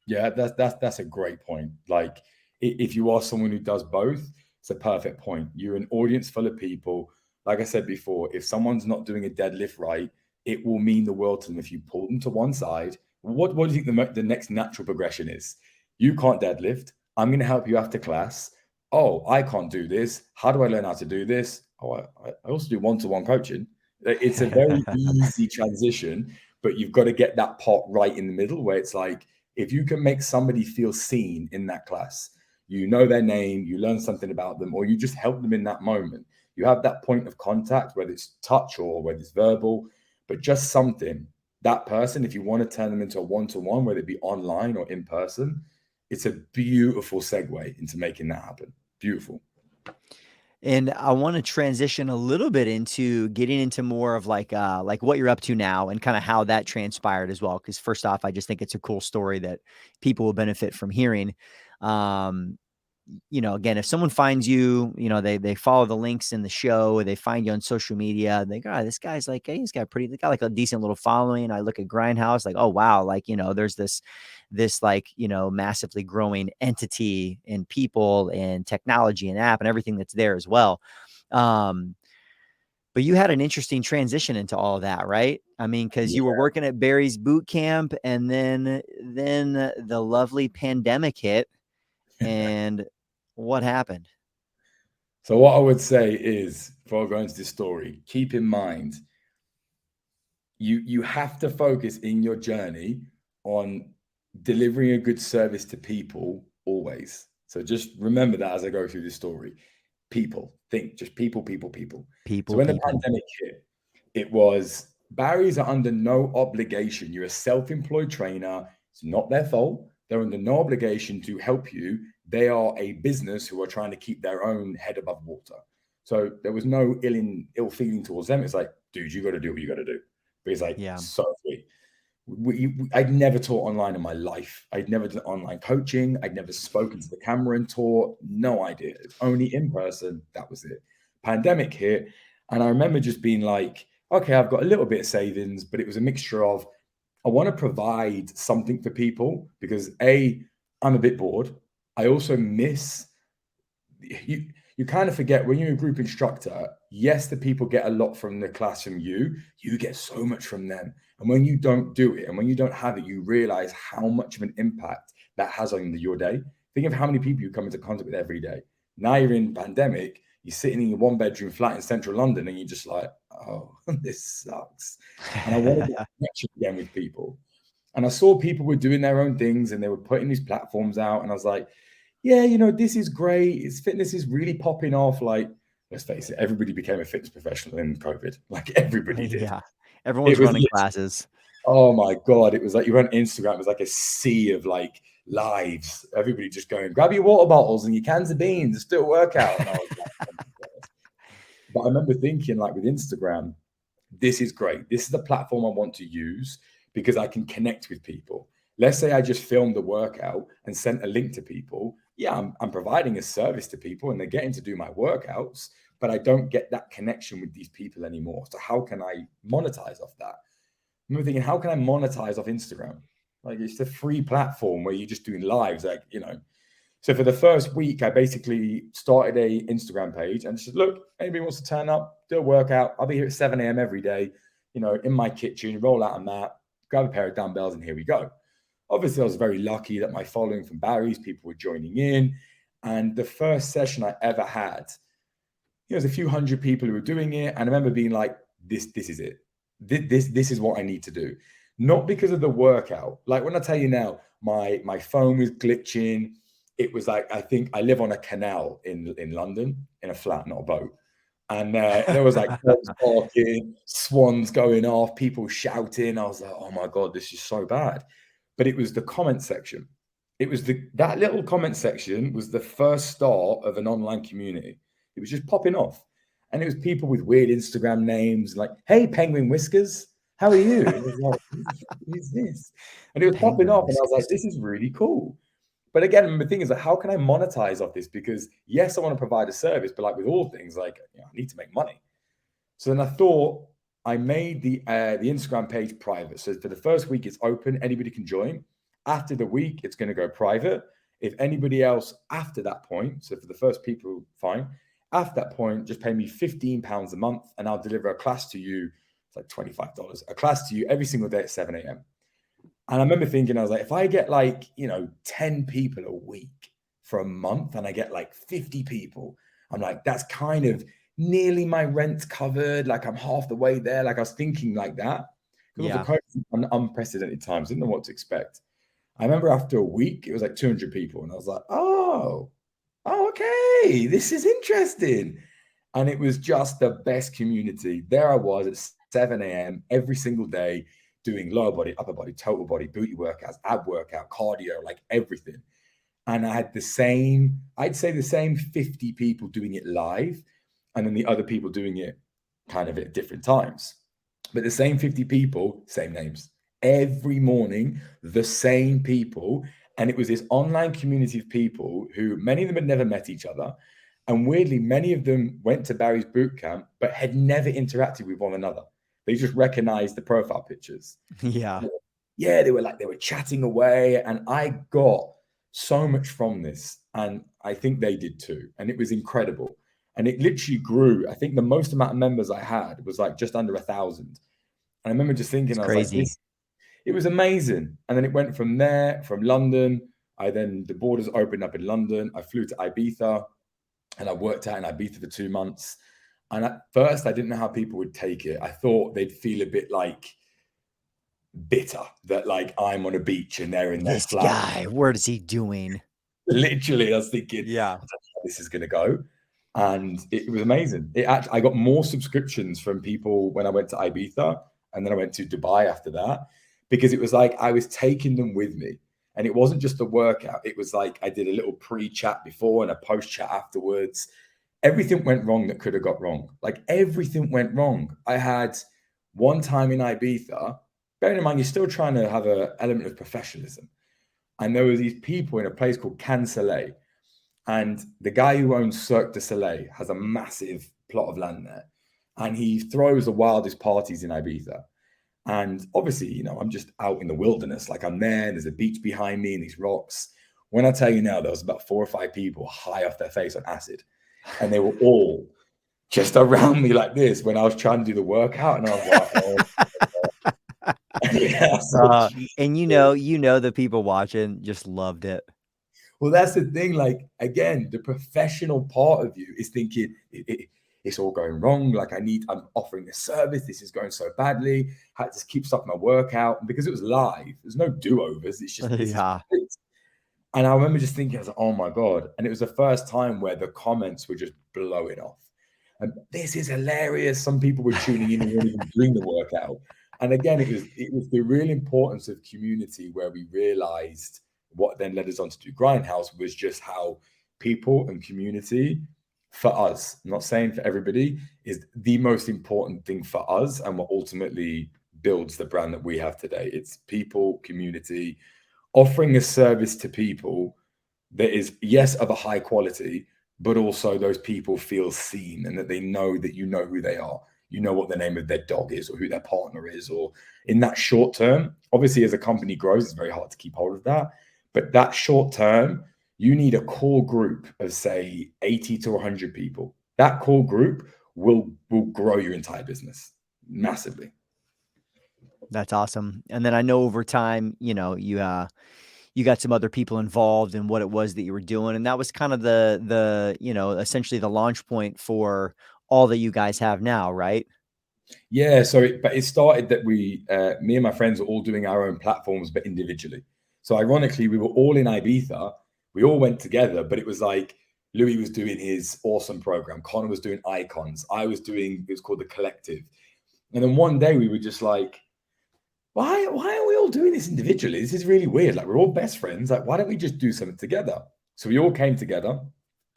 Yeah, that's a great point. Like, if you are someone who does both, it's a perfect point. You're an audience full of people. Like I said before, if someone's not doing a deadlift right, it will mean the world to them if you pull them to one side. What do you think the next natural progression is? You can't deadlift. I'm going to help you after class. Oh, I can't do this. How do I learn how to do this? Oh, I also do one-to-one coaching. It's a very easy transition. but you've got to get that pot right in the middle where it's like, if you can make somebody feel seen in that class, you know their name, you learn something about them, or you just help them in that moment. You have that point of contact, whether it's touch or whether it's verbal, but just something. That person, if you want to turn them into a one-to-one, whether it be online or in person, it's a beautiful segue into making that happen. Beautiful. And I want to transition a little bit into getting into more of like what you're up to now and kind of how that transpired as well. Because first off, I just think it's a cool story that people will benefit from hearing. Um, again, if someone finds you, they follow the links in the show, they find you on social media, they go, this guy's like, hey, they got like a decent little following. I look at Grindhouse, like, oh wow, like, there's this like, massively growing entity and people and technology and app and everything that's there as well. But you had an interesting transition into all of that, right? I mean, because Yeah. you were working at Barry's boot camp, and then the lovely pandemic hit, and what happened? So what I would say is, before I go into this story, keep in mind, you have to focus in your journey on delivering a good service to people always. So just remember that as I go through this story. People, think just people, people, people. So People, when the people. pandemic hit, it was Barry's are under no obligation. You're a self-employed trainer. It's not their fault. They're under no obligation to help you. They are a business who are trying to keep their own head above water. So there was no ill feeling towards them. It's like, dude, you got to do what you got to do. But it's like, Yeah. so sweet. I'd never taught online in my life. I'd never done online coaching. I'd never spoken to the camera and taught. No idea. It's only in person. That was it. Pandemic hit. And I remember just being like, okay, I've got a little bit of savings, but it was a mixture of, I want to provide something for people because I'm a bit bored. I also miss you kind of forget when you're a group instructor, yes, the people get a lot from the class from you get so much from them. And when you don't do it and when you don't have it, you realize how much of an impact that has on your day. Think of how many people you come into contact with every day. Now you're in pandemic, you're sitting in your one bedroom flat in central London and you're just like, oh, this sucks. And I want to get connection again with people. And I saw people were doing their own things and they were putting these platforms out. And I was like, yeah, this is great. Fitness is really popping off. Like, let's face it, everybody became a fitness professional in COVID. Like everybody did. Yeah. It Everyone's was, running classes. oh my God. It was like you went on Instagram, it was like a sea of like lives. Everybody just going, grab your water bottles and your cans of beans, let's do a workout. And I was like, oh my God. But I remember thinking, like with Instagram, this is great. This is the platform I want to use because I can connect with people. Let's say I just filmed a workout and sent a link to people. Yeah, I'm providing a service to people and they're getting to do my workouts, but I don't get that connection with these people anymore. So how can I monetize off that? I remember thinking, how can I monetize off Instagram? Like it's a free platform where you're just doing lives, So for the first week, I basically started a Instagram page and said, look, anybody wants to turn up, do a workout. I'll be here at 7 a.m. every day, in my kitchen, roll out a mat, grab a pair of dumbbells, and here we go. Obviously, I was very lucky that my following from Barry's, people were joining in. And the first session I ever had, there's a few hundred people who were doing it. And I remember being like, this is it. This is what I need to do. Not because of the workout. Like when I tell you now, my phone was glitching. It was like, I think I live on a canal in London in a flat, not a boat. And there was like dogs barking, swans going off, people shouting. I was like, oh my God, this is so bad. But it was the comment section. It was that little comment section was the first start of an online community. It was just popping off. And it was people with weird Instagram names like, hey, Penguin Whiskers, how are you? And it was like, who's this? And it was popping Penguin off. And I was like, whiskers. this is really cool. But again, the thing is, like, how can I monetize off this? Because yes, I want to provide a service, but like with all things, like I need to make money. So then I thought I made the Instagram page private. So for the first week, it's open; anybody can join. After the week, it's going to go private. If anybody else after that point, so for the first people, fine. After that point, just pay me £15 a month, and I'll deliver a class to you. It's like $25 a class to you every single day at 7 a.m. And I remember thinking, I was like, if I get 10 people a week for a month and I get like 50 people, I'm like, that's kind of nearly my rent covered. Like I'm half the way there. Like I was thinking like that because of Yeah. the COVID and unprecedented times. Didn't know what to expect. I remember after a week, it was like 200 people, and I was like, oh, okay, this is interesting. And it was just the best community. There I was at 7 a.m. every single day doing lower body, upper body, total body, booty workouts, ab workout, cardio, like everything. And I had the same, I'd say the same 50 people doing it live, and then the other people doing it kind of at different times. But the same 50 people, same names. Every morning, the same people. And it was this online community of people who many of them had never met each other. And weirdly, many of them went to Barry's boot camp, but had never interacted with one another. They just recognized the profile pictures. Yeah. Yeah, they were chatting away. And I got so much from this. And I think they did too. And it was incredible. And it literally grew. I think the most amount of members I had was like just under 1,000. And I remember just It's thinking, I was like, crazy. this, it was amazing. And then it went from there, from London. The borders opened up in London. I flew to Ibiza and I worked out in Ibiza for 2 months. And at first, I didn't know how people would take it. I thought they'd feel a bit like bitter that like I'm on a beach and they're in their This flat. guy, what is he doing? Literally, I was thinking, Yeah. I don't know how this is going to go. And it was amazing. I got more subscriptions from people when I went to Ibiza, and then I went to Dubai after that, because it was like I was taking them with me. And it wasn't just a workout. It was like I did a little pre-chat before and a post-chat afterwards. Everything went wrong that could have got wrong. Like everything went wrong. I had one time in Ibiza, bearing in mind, you're still trying to have an element of professionalism. And there were these people in a place called Can Soleil. And the guy who owns Cirque du Soleil has a massive plot of land there. And he throws the wildest parties in Ibiza. And obviously, I'm just out in the wilderness. Like I'm there, there's a beach behind me and these rocks. When I tell you now, there was about 4 or 5 people high off their face on acid. And they were all just around me like this when I was trying to do the workout. And I was like, oh, yeah, so And the people watching just loved it. well, that's the thing. Like, again, the professional part of you is thinking it's all going wrong. Like, I'm offering this service. This is going so badly. I had to keep stopping my workout. And because it was live, there's no do overs. It's just, this is Yeah. it. And I remember just thinking, I was like, oh my God. And it was the first time where the comments were just blowing off. And this is hilarious. Some people were tuning in and weren't even doing the workout. And again, it was the real importance of community where we realized what then led us on to do Grindhouse was just how people and community for us, I'm not saying for everybody, is the most important thing for us and what ultimately builds the brand that we have today. It's people, community, offering a service to people that is, yes, of a high quality, but also those people feel seen and that they know that you know who they are. You know what the name of their dog is or who their partner is. Or in that short term, obviously, as a company grows, it's very hard to keep hold of that. But that short term, you need a core group of, say, 80 to 100 people. That core group will grow your entire business massively. That's awesome. And then I know over time, you got some other people involved in what it was that you were doing, and that was kind of the essentially the launch point for all that you guys have now, right? Yeah, but it started that me and my friends were all doing our own platforms, but individually. So ironically, we were all in Ibiza. We all went together, but it was like Louis was doing his awesome program. Connor was doing icons. I was doing, it was called the Collective. And then one day we were just like, why are we all doing this individually? This is really weird. Like we're all best friends. Like, why don't we just do something together? So we all came together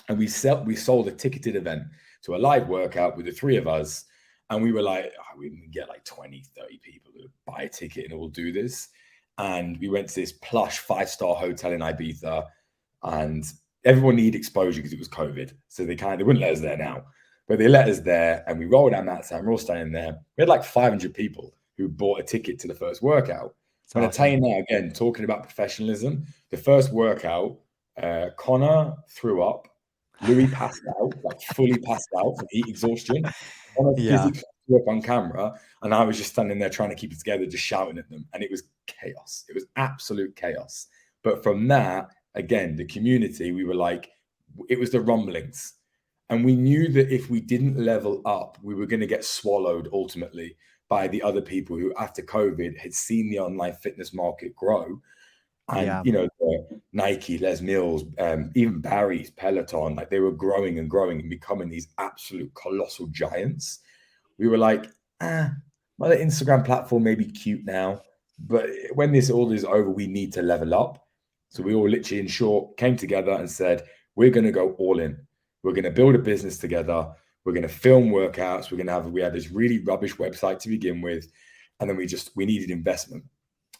and we sold a ticketed event to a live workout with the 3 of us. And we were like, we can get like 20, 30 people to buy a ticket and all do this. And we went to this plush 5-star hotel in Ibiza, and everyone needed exposure because it was COVID. So they wouldn't let us there now, but they let us there and we rolled down that time. We're all staying there. We had like 500 people who bought a ticket to the first workout. It's When I tell awesome. you now, again, talking about professionalism, the first workout, Connor threw up. Louis passed out, like fully passed out from heat exhaustion. Connor Yeah. physically threw up on camera, and I was just standing there trying to keep it together, just shouting at them. And it was chaos. It was absolute chaos. But from that, again, the community, we were like, it was the rumblings. And we knew that if we didn't level up, we were going to get swallowed ultimately by the other people who, after COVID, had seen the online fitness market grow. And, Yeah. you know, Nike, Les Mills, even Barry's, Peloton, like they were growing and growing and becoming these absolute colossal giants. We were like, well, the Instagram platform may be cute now, but when this all is over, we need to level up. So we all literally, in short, came together and said, we're going to go all in. We're going to build a business together. We're going to film workouts. We had this really rubbish website to begin with. And then we needed investment.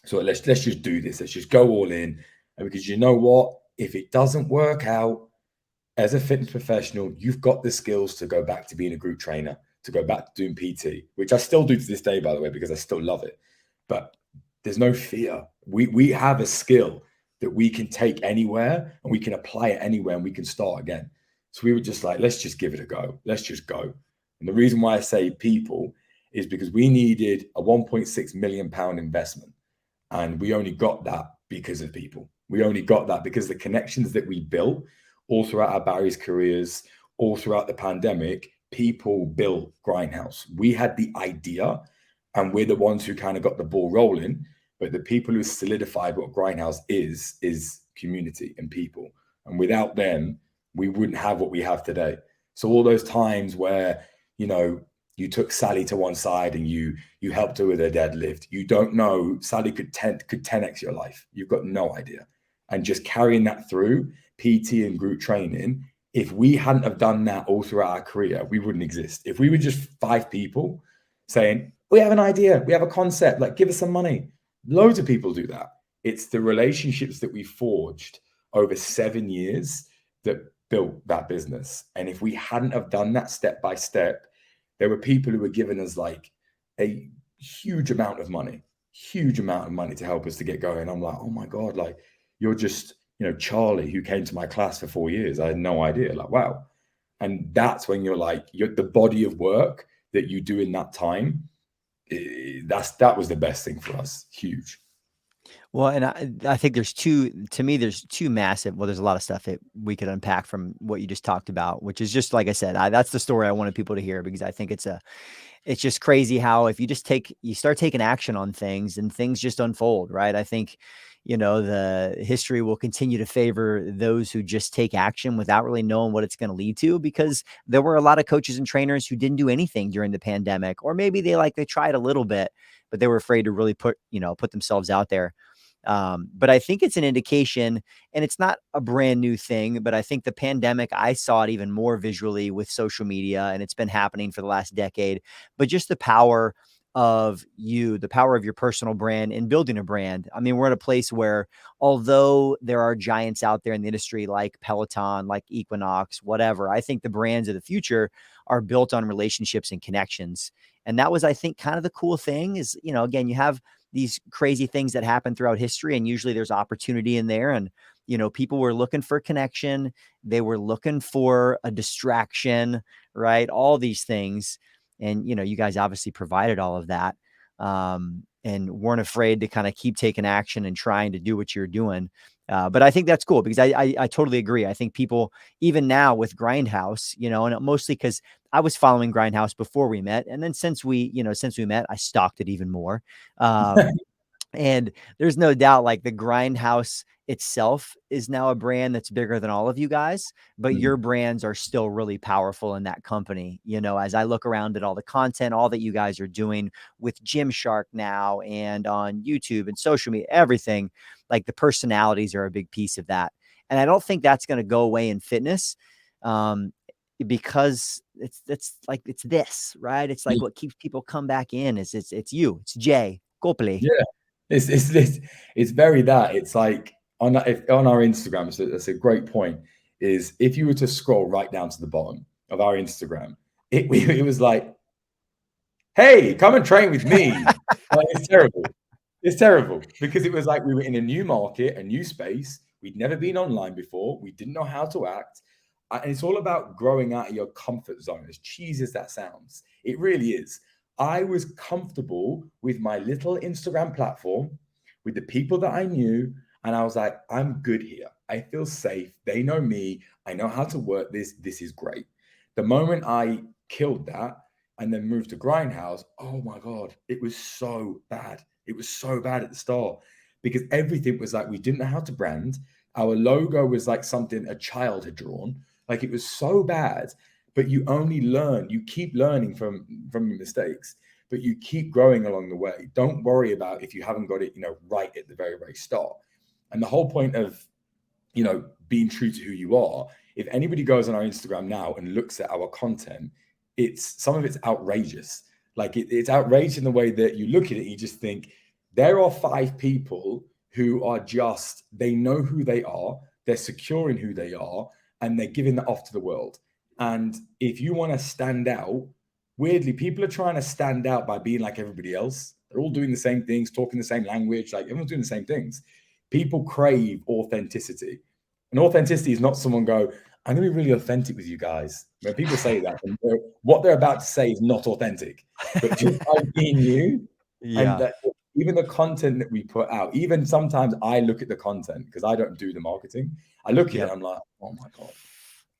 So let's just do this. Let's just go all in. And because you know what? If it doesn't work out as a fitness professional, you've got the skills to go back to being a group trainer, to go back to doing PT, which I still do to this day, by the way, because I still love it. But there's no fear. We have a skill that we can take anywhere and we can apply it anywhere and we can start again. So we were just like, let's just give it a go. Let's just go. And the reason why I say people is because we needed a 1.6 million pound investment. And we only got that because of people. We only got that because the connections that we built all throughout our Barry's careers, all throughout the pandemic, people built Grindhouse. We had the idea and we're the ones who kind of got the ball rolling. But the people who solidified what Grindhouse is community and people. And without them, we wouldn't have what we have today. So all those times where, you know, you took Sally to one side and you helped her with her deadlift. You don't know, Sally could 10x your life. You've got no idea. And just carrying that through PT and group training, if we hadn't have done that all throughout our career, we wouldn't exist. If we were just 5 people saying, we have an idea, we have a concept, like give us some money. Loads of people do that. It's the relationships that we forged over 7 years that built that business. And if we hadn't have done that step by step, there were people who were giving us like a huge amount of money to help us to get going. I'm like, oh my God, like you're just, you know, Charlie who came to my class for 4 years. I had no idea. Like, wow. And that's when you're like, the body of work that you do in that time. That was the best thing for us. Huge. Well, and I think there's two massive, well, there's a lot of stuff that we could unpack from what you just talked about, which is just, like I said, that's the story I wanted people to hear, because I think it's just crazy how if you start taking action on things and things just unfold, right? I think, you know, the history will continue to favor those who just take action without really knowing what it's going to lead to, because there were a lot of coaches and trainers who didn't do anything during the pandemic, or maybe they tried a little bit, but they were afraid to really put themselves out there. But I think it's an indication, and it's not a brand new thing, but I think the pandemic, I saw it even more visually with social media, and it's been happening for the last decade, but just the power of the power of your personal brand and building a brand. I mean, we're at a place where, although there are giants out there in the industry like Peloton, like Equinox, whatever, I think the brands of the future are built on relationships and connections. And that was, I think, kind of the cool thing is, you know, again, you have these crazy things that happen throughout history, and usually there's opportunity in there. And, you know, people were looking for connection. They were looking for a distraction, right? All these things. And, you know, you guys obviously provided all of that, and weren't afraid to kind of keep taking action and trying to do what you're doing. But I think that's cool, because I totally agree. I think people, even now with Grindhouse, you know, and mostly because I was following Grindhouse before we met. And then since we met, I stalked it even more. And there's no doubt, like, the Grindhouse itself is now a brand that's bigger than all of you guys, but your brands are still really powerful in that company. You know, as I look around at all the content, all that you guys are doing with Gymshark now and on YouTube and social media, everything, like the personalities are a big piece of that. And I don't think that's going to go away in fitness. Because it's this, right? It's like what keeps people come back in is it's Jay Copley. Yeah. It's very that. It's like on our Instagram, so that's a great point, is if you were to scroll right down to the bottom of our Instagram, it was like, hey, come and train with me. Like, it's terrible. It's terrible, because it was like we were in a new market, a new space. We'd never been online before. We didn't know how to act. And it's all about growing out of your comfort zone, as cheesy as that sounds. It really is. I was comfortable with my little Instagram platform, with the people that I knew. And I was like, I'm good here. I feel safe. They know me. I know how to work this. This is great. The moment I killed that and then moved to Grindhouse, oh my God, it was so bad. It was so bad at the start because everything was like, we didn't know how to brand. Our logo was like something a child had drawn. Like it was so bad, but you only learn, you keep learning from your mistakes, but you keep growing along the way. Don't worry about if you haven't got it, right at the very, very start. And the whole point of, being true to who you are, if anybody goes on our Instagram now and looks at our content, some of it's outrageous. Like it's outrageous in the way that you look at it, you just think there are 5 people who are they know who they are, they're secure in who they are, and they're giving that off to the world. And if you want to stand out, weirdly, people are trying to stand out by being like everybody else. They're all doing the same things, talking the same language, like everyone's doing the same things. People crave authenticity. And authenticity is not someone go, I'm going to be really authentic with you guys. When people say that, what they're about to say is not authentic. But just by being you, and Yeah. that, even the content that we put out, even sometimes I look at the content because I don't do the marketing. I look at it, Yep. I'm like, oh my God.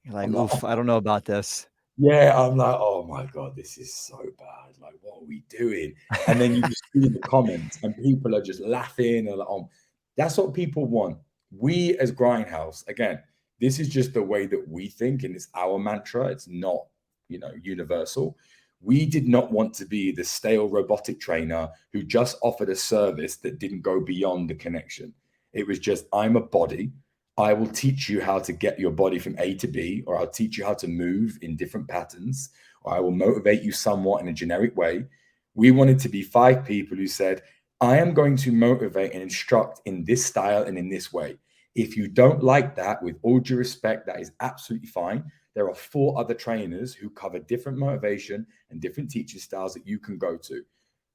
You're like, I'm like, oof, I don't know about this. yeah, I'm like, oh my God, this is so bad. Like, what are we doing? And then you just see the comments and people are just laughing and like, oh, that's what people want. We as Grindhouse, again, this is just the way that we think, and it's our mantra. It's not, universal. We did not want to be the stale robotic trainer who just offered a service that didn't go beyond the connection. It was just, I'm a body. I will teach you how to get your body from A to B, or I'll teach you how to move in different patterns, or I will motivate you somewhat in a generic way. We wanted to be 5 people who said, I am going to motivate and instruct in this style and in this way. If you don't like that, with all due respect, that is absolutely fine. There are 4 other trainers who cover different motivation and different teaching styles that you can go to.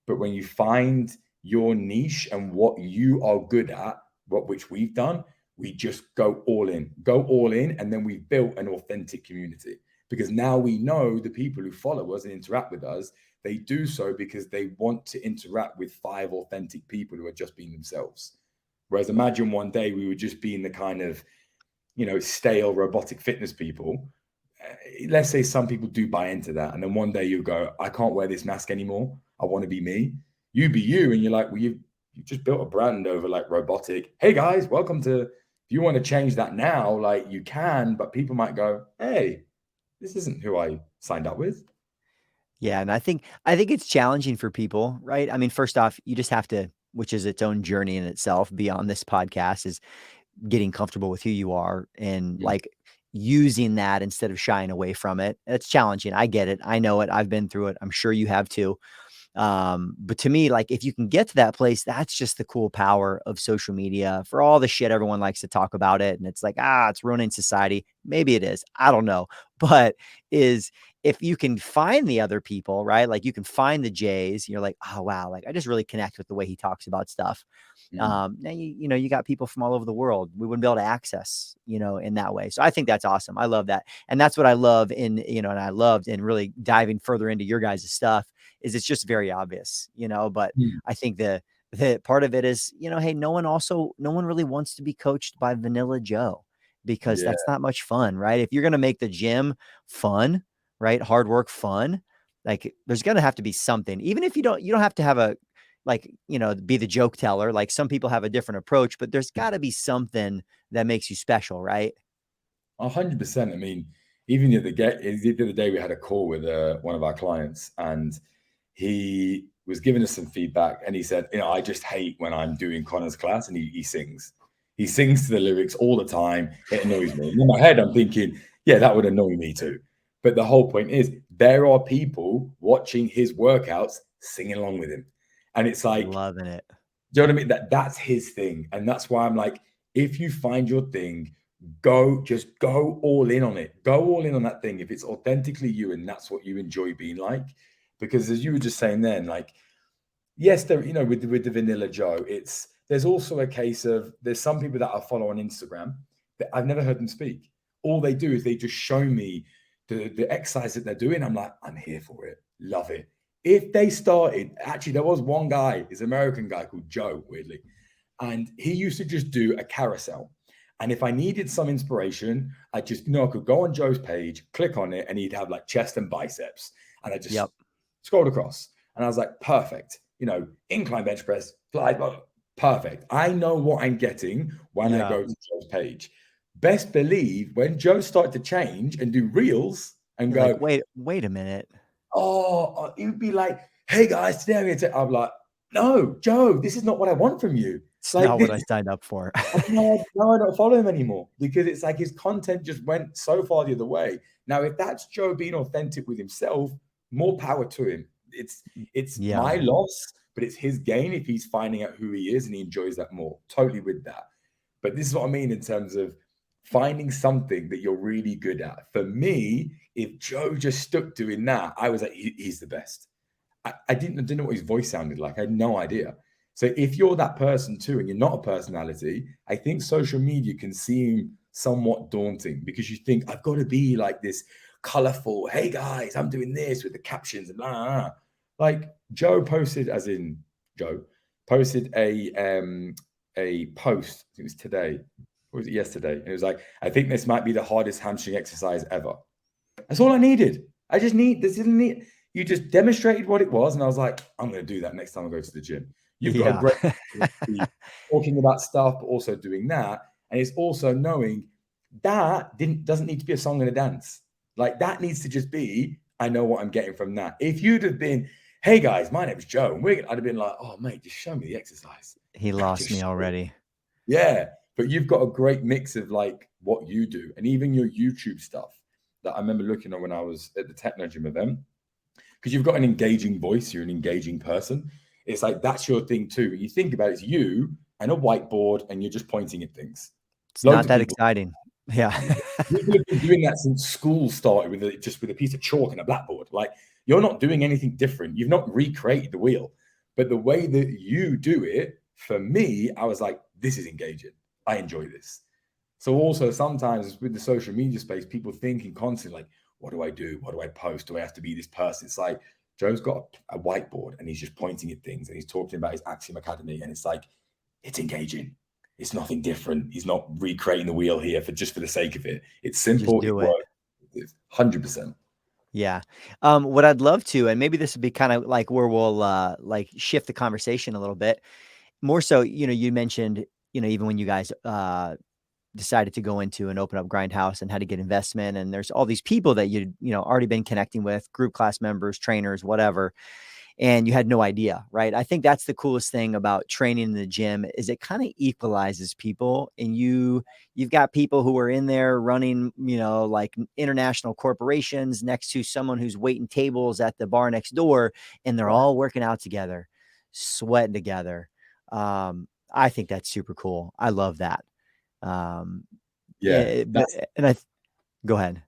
But when you find your niche and what you are good at, which we've done, we just go all in. And then we've built an authentic community because now we know the people who follow us and interact with us, they do so because they want to interact with 5 authentic people who are just being themselves. Whereas imagine one day we were just being the kind of, stale robotic fitness people. Let's say some people do buy into that. And then one day you go, I can't wear this mask anymore. I want to be me. You be you. And you're like, well, you just built a brand over like robotic. Hey guys, welcome to, if you want to change that now, like you can, but people might go, hey, this isn't who I signed up with. Yeah, and I think it's challenging for people, right? I mean, first off, you just have to, which is its own journey in itself beyond this podcast, is getting comfortable with who you are and Mm. like using that instead of shying away from it. It's challenging. I get it. I know it. I've been through it. I'm sure you have too. But to me, like if you can get to that place, that's just the cool power of social media for all the shit everyone likes to talk about it. And it's like, it's ruining society. Maybe it is. I don't know. But is if you can find the other people, right? Like you can find the Jays, you're like, oh wow, like I just really connect with the way he talks about stuff. Mm. Now you got people from all over the world we wouldn't be able to access, in that way. So I think that's awesome. I love that. And that's what I love and I loved in really diving further into your guys' stuff is it's just very obvious, but Mm. I think the part of it is, hey, no one really wants to be coached by Vanilla Joe because Yeah, that's not much fun, right? If you're going to make the gym fun, right? Hard work fun, like there's going to have to be something, even if you don't have to have a, like, be the joke teller. Like some people have a different approach, but there's got to be something that makes you special, right? 100%. I mean, even the other day we had a call with one of our clients, and he was giving us some feedback, and he said, I just hate when I'm doing Connor's class and he sings. He sings to the lyrics all the time. It annoys me. And in my head, I'm thinking, yeah, that would annoy me too. But the whole point is there are people watching his workouts singing along with him. And it's like, Loving it. do you know what I mean? That's his thing. And that's why I'm like, if you find your thing, just go all in on it. Go all in on that thing. If it's authentically you and that's what you enjoy being like. Because as you were just saying then, like, yes, there, with the Vanilla Joe, there's also a case of there's some people that I follow on Instagram that I've never heard them speak. All they do is they just show me the exercise that they're doing. I'm like, I'm here for it. Love it. If they started, actually, there was one guy, this American guy called Joe, weirdly, and he used to just do a carousel. And if I needed some inspiration, I just, I could go on Joe's page, click on it, and he'd have like chest and biceps. And I just Yep. scrolled across, and I was like, perfect. You know, incline bench press, fly, perfect. I know what I'm getting when I Yeah. go to Joe's page. Best believe when Joe started to change and do reels and You're like, go, wait a minute. oh, he would be like, hey guys, today I'm going to, I'm like, no, Joe, this is not what I want from you. It's Like not this, what I signed up for. no, I don't follow him anymore because it's like his content just went so far the other way. Now, if that's Joe being authentic with himself, more power to him. It's Yeah. my loss, but it's his gain if he's finding out who he is and he enjoys that more. Totally with that. But this is what I mean in terms of finding something that you're really good at. For me, if Joe just stuck doing that, I was like, he's the best. I didn't know what his voice sounded like. I had no idea. So if you're that person too, and you're not a personality, I think social media can seem somewhat daunting because you think I've got to be like this colorful. Hey guys, I'm doing this with the captions and blah, blah, blah. Like Joe posted, as in Joe posted a post. I think it was today, or was it yesterday? And it was like, I think this might be the hardest hamstring exercise ever. That's all I needed. I just need this. Didn't need. You just demonstrated what it was, and I was like, I'm going to do that next time I go to the gym. You've got a Yeah. great talking about stuff, but also doing that, and it's also knowing that doesn't need to be a song and a dance. Like that needs to just be, I know what I'm getting from that. If you'd have been, hey guys, my name's Joe, and I'd have been like, oh mate, just show me the exercise. He Like, lost just me show me. already. Yeah, but you've got a great mix of like what you do, and even your YouTube stuff that I remember looking at when I was at the Techno Gym event, because you've got an engaging voice, you're an engaging person. It's like that's your thing too. When you think about it, it's you and a whiteboard, and you're just pointing at things. It's Loads not of that people. exciting. Yeah. People have been doing that since school started with a piece of chalk and a blackboard. Like you're not doing anything different. You've not recreated the wheel, but the way that you do it, for me, I was like, this is engaging. I enjoy this. So also sometimes with the social media space, people thinking constantly like, what do I do? What do I post? Do I have to be this person? It's like Joe's got a whiteboard and he's just pointing at things and he's talking about his Axiom Academy, and it's like, it's engaging. It's nothing different. He's not recreating the wheel here for the sake of it. It's Just simple. It do it. works. It's 100%. Yeah. What I'd love to, and maybe this would be kind of like where we'll like shift the conversation a little bit more so, you mentioned, even when you guys decided to go into and open up Grindhouse and how to get investment. And there's all these people that already been connecting with, group class members, trainers, whatever. And you had no idea, right? I think that's the coolest thing about training in the gym is it kind of equalizes people, and you've got people who are in there running, like international corporations next to someone who's waiting tables at the bar next door, and they're all working out together, sweating together. I think that's super cool. I love that. Yeah. Go ahead.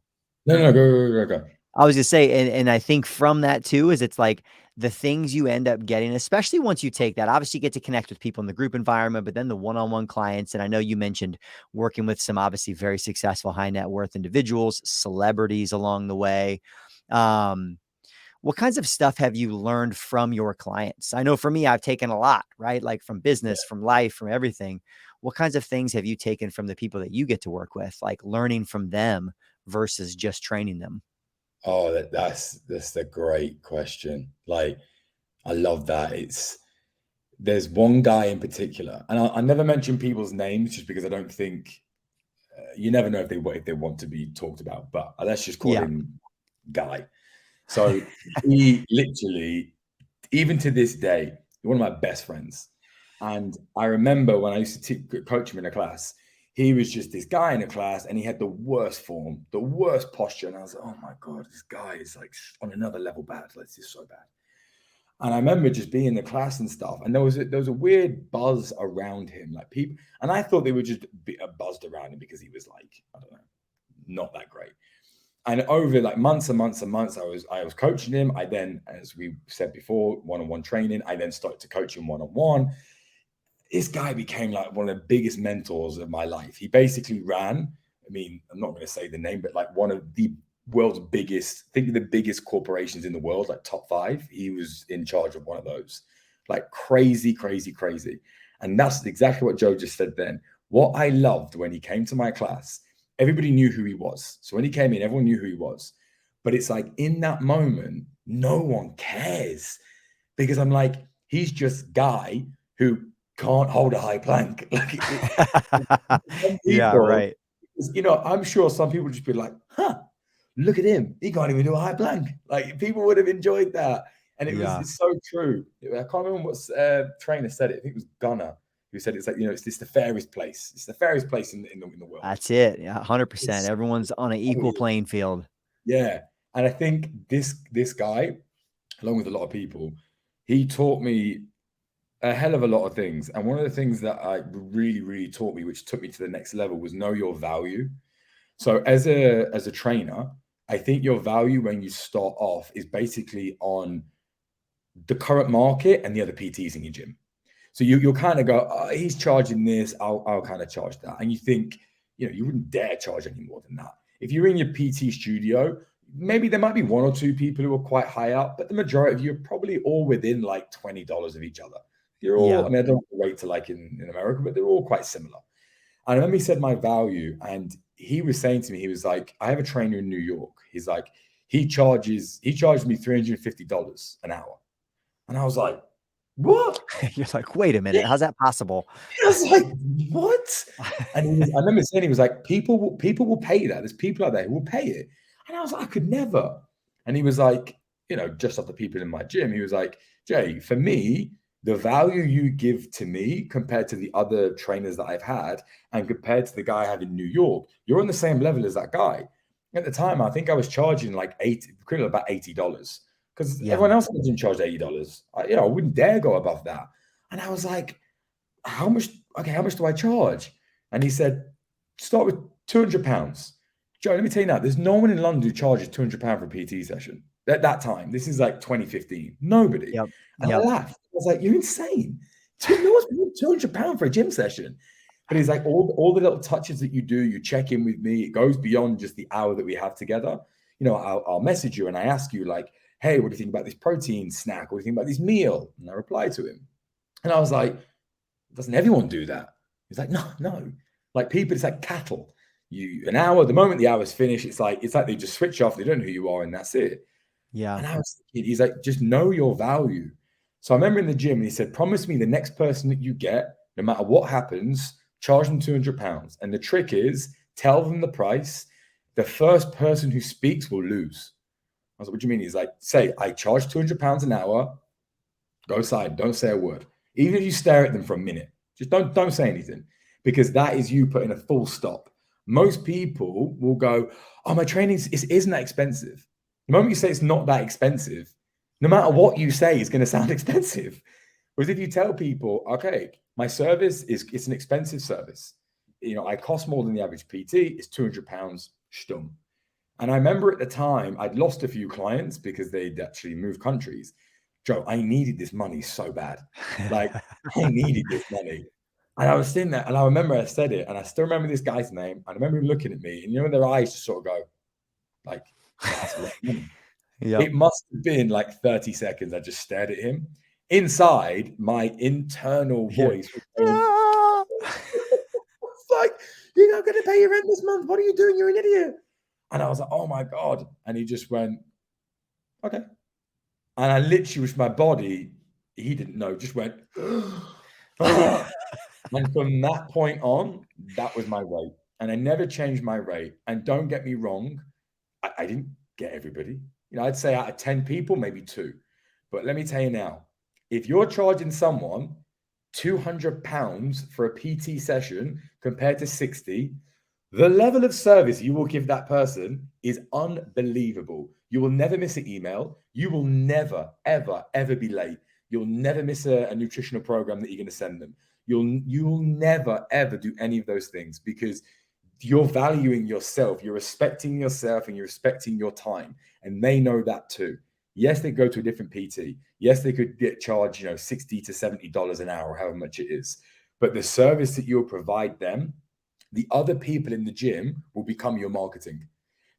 No, go. I was just say, and I think from that too, is it's like the things you end up getting, especially once you take that, obviously you get to connect with people in the group environment, but then the one-on-one clients. And I know you mentioned working with some obviously very successful high net worth individuals, celebrities along the way. What kinds of stuff have you learned from your clients? I know for me, I've taken a lot, right? Like from business, from life, from everything. What kinds of things have you taken from the people that you get to work with, like learning from them versus just training them? Oh, that's a great question. Like, I love that. There's one guy in particular, and I never mention people's names just because I don't think you never know if they want to be talked about. But let's just call Yeah. him Guy. So he literally, even to this day, one of my best friends. And I remember when I used to coach him in a class, he was just this guy in a class and he had the worst form, the worst posture. And I was like, oh my God, this guy is like on another level bad. Like, this is so bad. And I remember just being in the class and stuff. And there was a weird buzz around him. Like people, and I thought they were just buzzed around him because he was like, I don't know, not that great. And over like months and months and months, I was coaching him. I then, as we said before, one-on-one training. I then started to coach him one-on-one. This guy became like one of the biggest mentors of my life. He basically ran, I mean, I'm not going to say the name, but like one of the world's biggest, think of the biggest corporations in the world, like top 5. He was in charge of one of those. Like crazy, crazy, crazy. And that's exactly what Joe just said then. What I loved when he came to my class, everybody knew who he was. So when he came in, everyone knew who he was. But it's like in that moment, no one cares because I'm like, he's just guy who can't hold a high plank. Like some Yeah, people, right. you know, I'm sure some people just be like, huh, look at him. He can't even do a high plank. Like people would have enjoyed that. And Yeah. it's so true. I can't remember what trainer said it. I think it was Gunner who said it's like, you know, it's the fairest place. It's the fairest place in the world. That's it. Yeah, 100%. It's Everyone's on an so equal playing field. yeah. And I think this guy, along with a lot of people, he taught me a hell of a lot of things. And one of the things that I really, really taught me, which took me to the next level, was know your value. So as a trainer, I think your value when you start off is basically on the current market and the other PTs in your gym. So you'll kind of go, oh, he's charging this, I'll kind of charge that. And you think, you know, you wouldn't dare charge any more than that. If you're in your PT studio, maybe there might be one or two people who are quite high up, but the majority of you are probably all within like $20 of each other. You're all, Yeah. I mean, I don't rate to like in America, but they're all quite similar. And I remember he said my value, and he was saying to me, he was like, I have a trainer in New York. He's like, he charges me $350 an hour. And I was like, what? You're like, wait a minute, how's that possible? I was like, what? And I remember saying, he was like, people will pay that. There's people out there who will pay it. And I was like, I could never. And he was like, you know, just off the people in my gym, he was like, Jay, for me, the value you give to me compared to the other trainers that I've had and compared to the guy I have in New York, you're on the same level as that guy. At the time, I think I was charging like equivalent about $80 because Yeah. everyone else didn't charge $80. I wouldn't dare go above that. And I was like, how much? Okay, how much do I charge? And he said, start with £200. Joe, let me tell you now, there's no one in London who charges £200 for a PT session. At that time, this is like 2015. Nobody. Yep. And I Yep. laughed. I was like, you're insane. No one's paying £200 for a gym session. But he's like, all the little touches that you do, you check in with me, it goes beyond just the hour that we have together. You know, I'll message you and I ask you, like, hey, what do you think about this protein snack? What do you think about this meal? And I reply to him. And I was like, doesn't everyone do that? He's like, no. Like people, it's like cattle. You an hour, the moment the hour's finished, it's like they just switch off, they don't know who you are, and that's it. Yeah. And I was thinking, he's like, just know your value. So I remember in the gym, and he said, promise me the next person that you get, no matter what happens, charge them £200. And the trick is tell them the price. The first person who speaks will lose. I was like, what do you mean? He's like, say, I charge £200 an hour, go aside, don't say a word. Even if you stare at them for a minute, just don't say anything, because that is you putting a full stop. Most people will go, oh, my training isn't that expensive. The moment you say it's not that expensive, no matter what you say, it's going to sound expensive. Whereas if you tell people, okay, my service it's an expensive service. You know, I cost more than the average PT. It's £200, stum. And I remember at the time I'd lost a few clients because they'd actually moved countries. Joe, I needed this money so bad. Like, I needed this money. And I was sitting there and I remember I said it and I still remember this guy's name. I remember him looking at me and you know, their eyes just sort of go, like, that's a lot of money. Yep. It must have been like 30 seconds. I just stared at him. Inside, my internal Yeah. voice was saying, it's like, you're not going to pay your rent this month. What are you doing? You're an idiot. And I was like, oh my God. And he just went, okay. And I literally, with my body, he didn't know, just went, "Ah." And from that point on, that was my rate. And I never changed my rate. And don't get me wrong, I didn't get everybody. You know, I'd say out of 10 people, maybe two. But let me tell you now, if you're charging someone £200 for a PT session compared to 60, the level of service you will give that person is unbelievable. You will never miss an email. You will never, ever, ever be late. You'll never miss a nutritional program that you're going to send them. You'll never, ever do any of those things because you're valuing yourself. You're respecting yourself and you're respecting your time. And they know that too. Yes, they go to a different PT. Yes, they could get charged, you know, $60 to $70 an hour, however much it is. But the service that you'll provide them, the other people in the gym will become your marketing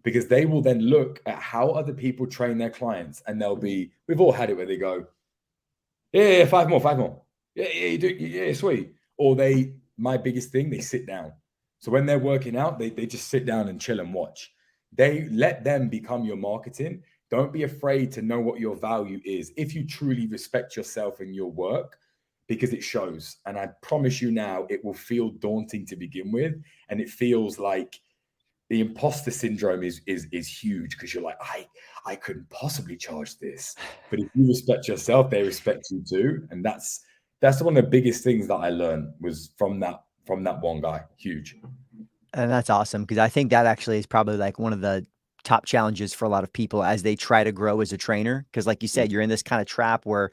because they will then look at how other people train their clients and they'll be, we've all had it where they go, yeah, five more. Yeah, you do, yeah, sweet. Or my biggest thing, they sit down. So when they're working out, they just sit down and chill and watch. They let them become your marketing Don't be afraid to know what your value is if you truly respect yourself and your work, because it shows. And I promise you now, it will feel daunting to begin with. And it feels like the imposter syndrome is huge, because you're like, I couldn't possibly charge this. But if you respect yourself, they respect you too. And that's one of the biggest things that I learned was from that one guy. Huge. And that's awesome, because I think that actually is probably like one of the top challenges for a lot of people as they try to grow as a trainer. Because, like you said, you're in this kind of trap where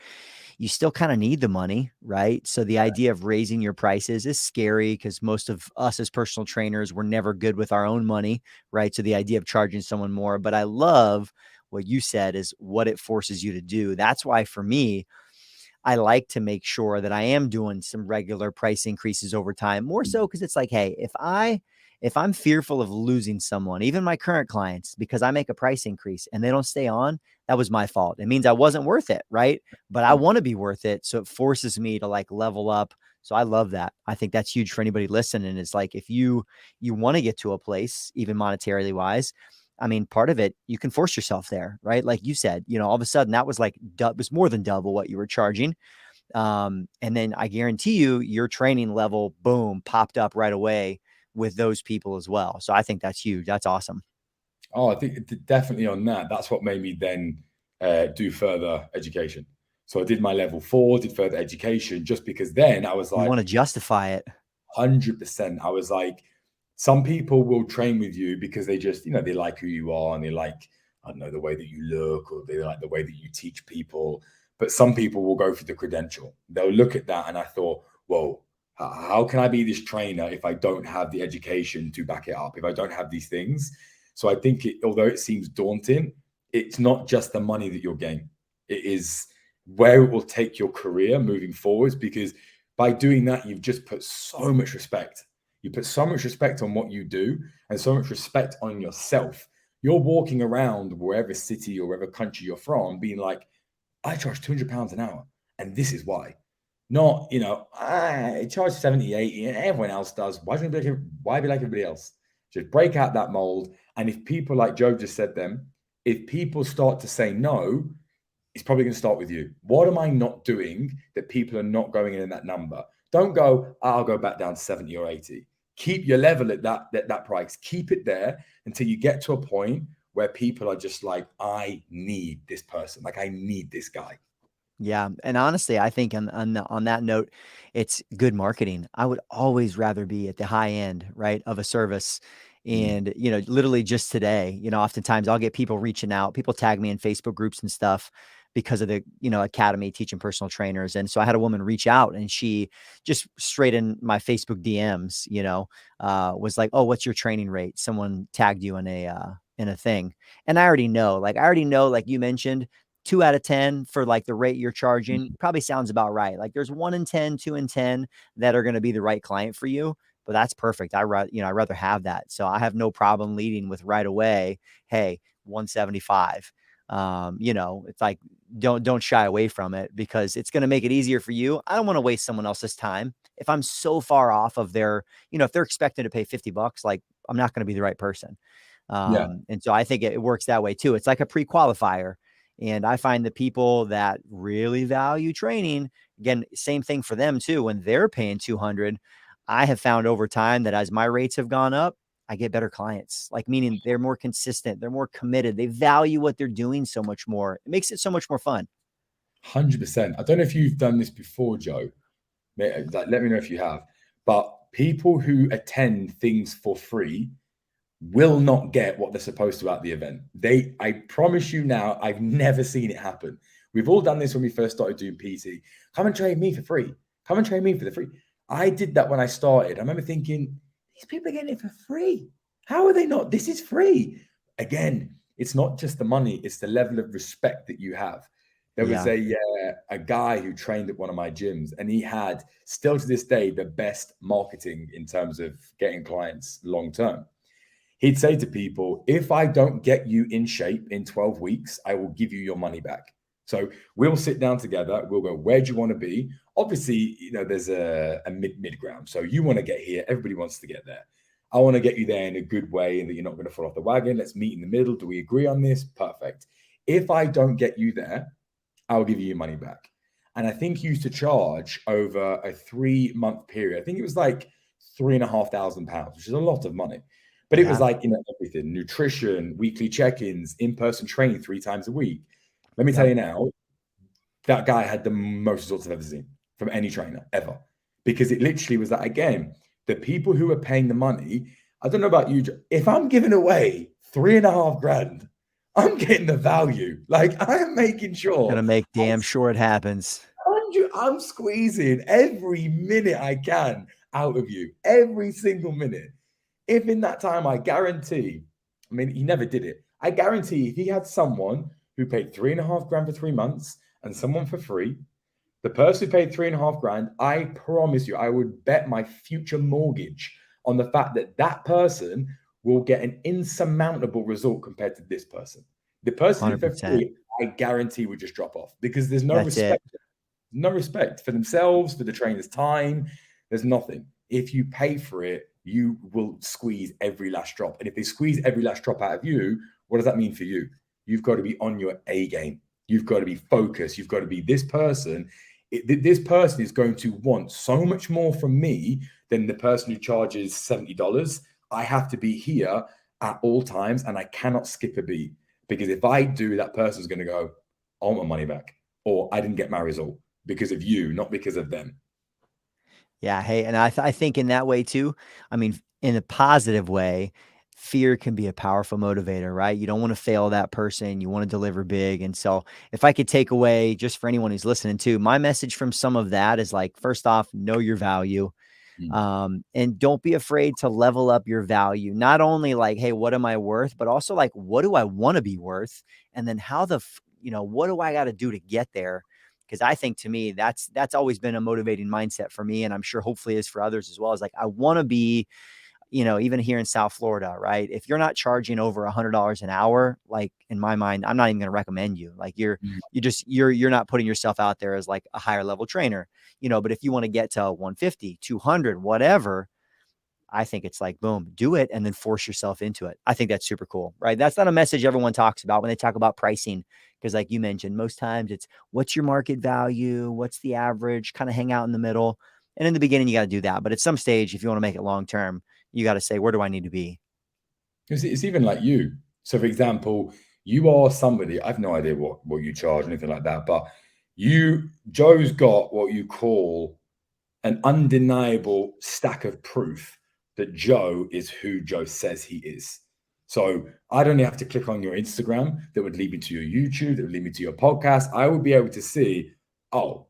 you still kind of need the money, right? So the idea of raising your prices is scary, because most of us as personal trainers, we're never good with our own money, right? So the idea of charging someone more. But I love what you said is what it forces you to do. That's why for me, I like to make sure that I am doing some regular price increases over time, more so because it's like, hey, if I'm fearful of losing someone, even my current clients, because I make a price increase and they don't stay on, that was my fault. It means I wasn't worth it, right? But I want to be worth it, so it forces me to like level up. So I love that. I think that's huge for anybody listening. It's like, if you want to get to a place, even monetarily wise, I mean, part of it, you can force yourself there, right? Like you said, all of a sudden that was like, was more than double what you were charging. And then I guarantee you, your training level, boom, popped up right away with those people as well. So I think that's huge. That's awesome. Oh, I think definitely on that. That's what made me then do further education. So I did my level 4, did further education, just because then I was You like, want to justify it. 100%. I was like, some people will train with you because they just, they like who you are, and they like, I don't know, the way that you look, or they like the way that you teach people. But some people will go for the credential. They'll look at that. And I thought, whoa, how can I be this trainer if I don't have the education to back it up, if I don't have these things? So I think although it seems daunting, it's not just the money that you'll gain. It is where it will take your career moving forwards, because by doing that, you've just put so much respect. You put so much respect on what you do, and so much respect on yourself. You're walking around wherever city or wherever country you're from being like, I charge £200 an hour, and this is why. Not, I charge 70, 80, and everyone else does. Why be like everybody else? Just break out that mold. And if people, like Joe just said them, if people start to say no, it's probably going to start with you. What am I not doing that people are not going in that number? Don't go, I'll go back down to 70 or 80. Keep your level at that price. Keep it there until you get to a point where people are just like, I need this person. Like, I need this guy. Yeah, and honestly, I think on that note, it's good marketing. I would always rather be at the high end, right, of a service. Mm. And, literally just today, oftentimes I'll get people reaching out, people tag me in Facebook groups and stuff because of the, academy teaching personal trainers. And so I had a woman reach out, and she just straight in my Facebook DMs, was like, "Oh, what's your training rate?" Someone tagged you in a thing. And I already know, like you mentioned, 2 out of 10 for like the rate you're charging probably sounds about right. Like, there's 1 in 10, 2 in 10 that are going to be the right client for you, but that's perfect. I'd rather have that. So I have no problem leading with right away, hey, 175. It's like, don't shy away from it, because it's going to make it easier for you. I don't want to waste someone else's time. If I'm so far off of their, if they're expecting to pay $50, like, I'm not going to be the right person. Yeah. And so I think it works that way too. It's like a pre-qualifier. And I find the people that really value training, again, same thing for them too. When they're paying 200, I have found over time that as my rates have gone up, I get better clients, like, meaning they're more consistent, they're more committed, they value what they're doing so much more. It makes it so much more fun. 100%. I don't know if you've done this before, Joe. Like, let me know if you have. But people who attend things for free will not get what they're supposed to at the event. I promise you now, I've never seen it happen. We've all done this when we first started doing PT. Come and train me for free. Come and train me for the free. I did that when I started. I remember thinking, these people are getting it for free. How are they not? This is free. Again, it's not just the money, it's the level of respect that you have. There was Yeah. a guy who trained at one of my gyms, and he had, still to this day, the best marketing in terms of getting clients long term. He'd say to people, if I don't get you in shape in 12 weeks, I will give you your money back. So we'll sit down together. We'll go, where do you want to be? Obviously, there's a mid ground. So you want to get here. Everybody wants to get there. I want to get you there in a good way and that you're not going to fall off the wagon. Let's meet in the middle. Do we agree on this? Perfect. If I don't get you there, I'll give you your money back. And I think he used to charge over a 3-month period. I think it was like £3,500, which is a lot of money. But it was Yeah. like, everything: nutrition, weekly check-ins, in-person training 3 times a week. Let me tell Yep. you now, that guy had the most results I've ever seen from any trainer ever. Because it literally was that, again, the people who are paying the money, I don't know about you, if I'm giving away 3.5 grand, I'm getting the value. Like, I am making sure Gonna make damn sure it happens. I'm squeezing every minute I can out of you, every single minute. If in that time, I guarantee, I mean, he never did it. I guarantee if he had someone who paid 3.5 grand for 3 months and someone for free, the person who paid 3.5 grand, I promise you, I would bet my future mortgage on the fact that that person will get an insurmountable result compared to this person. The person who did it for 100%. free, I guarantee would just drop off because there's That's it. no respect for themselves, for the trainer's time. There's nothing. If you pay for it, you will squeeze every last drop. And if they squeeze every last drop out of you, what does that mean for you? You've got to be on your A game. You've got to be focused. You've got to be this person. This person is going to want so much more from me than the person who charges $70. I have to be here at all times and I cannot skip a beat because if I do, that person's going to go, I want my money back, or I didn't get my result because of you, not because of them. Yeah. Hey, and I think in that way too, I mean, in a positive way, fear can be a powerful motivator, right? You don't want to fail that person. You want to deliver big. And so if I could take away just for anyone who's listening too, my message from some of that is like, first off, know your value. Mm. And don't be afraid to level up your value. Not only like, hey, what am I worth, but also like, what do I want to be worth? And then what do I got to do to get there? Because I think to me, that's always been a motivating mindset for me. And I'm sure hopefully is for others as well. Is like, I want to be, even here in South Florida, right? If you're not charging over $100 an hour, like in my mind, I'm not even going to recommend you. Like Mm. you're not putting yourself out there as like a higher level trainer, but if you want to get to 150, 200, whatever, I think it's like, boom, do it and then force yourself into it. I think that's super cool, right? That's not a message everyone talks about when they talk about pricing. Cause like you mentioned, most times it's what's your market value? What's the average? Kind of hang out in the middle. And in the beginning, you got to do that. But at some stage, if you want to make it long term, you got to say, where do I need to be? It's even like you. So, for example, you are somebody, I have no idea what you charge or anything like that, but Joe's got what you call an undeniable stack of proof that Joe is who Joe says he is. So I'd only have to click on your Instagram that would lead me to your YouTube, that would lead me to your podcast. I would be able to see, oh,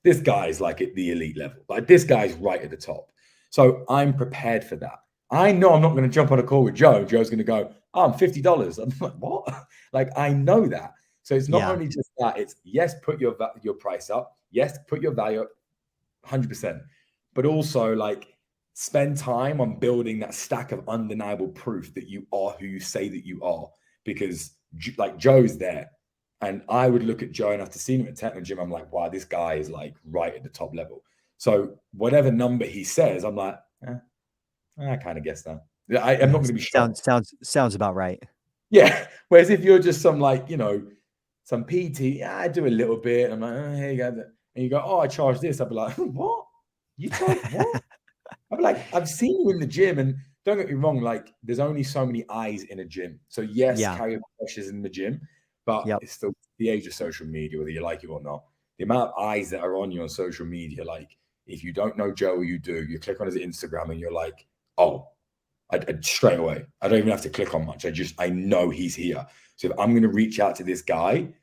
this guy's like at the elite level. Like this guy's right at the top. So I'm prepared for that. I know I'm not going to jump on a call with Joe. Joe's going to go, oh, I'm $50. I'm like, what? Like, I know that. So it's not Yeah. only just that, it's yes, put your price up. Yes, put your value up 100%. But also like spend time on building that stack of undeniable proof that you are who you say that you are. Because like Joe's there. And I would look at Joe and after seeing him at Techno Gym, I'm like, wow, this guy is like right at the top level. So whatever number he says, I'm like, I kind of guess that. I'm not Yeah. going to be Sounds, shocked. sounds, sounds about right. Yeah. Whereas if you're just some like, some PT, yeah, I do a little bit. I'm like, oh, here you go. And you go, oh, I charge this. I'd be like, what? You charge what? I'm like, I've seen you in the gym, and don't get me wrong, like, there's only so many eyes in a gym. So, yes, Yeah. carry pressures in the gym, but Yep. it's still the age of social media, whether you like it or not. The amount of eyes that are on you on social media, like, if you don't know Joe or you do, you click on his Instagram and you're like, oh, I straight away. I don't even have to click on much. I know he's here. So, if I'm going to reach out to this guy,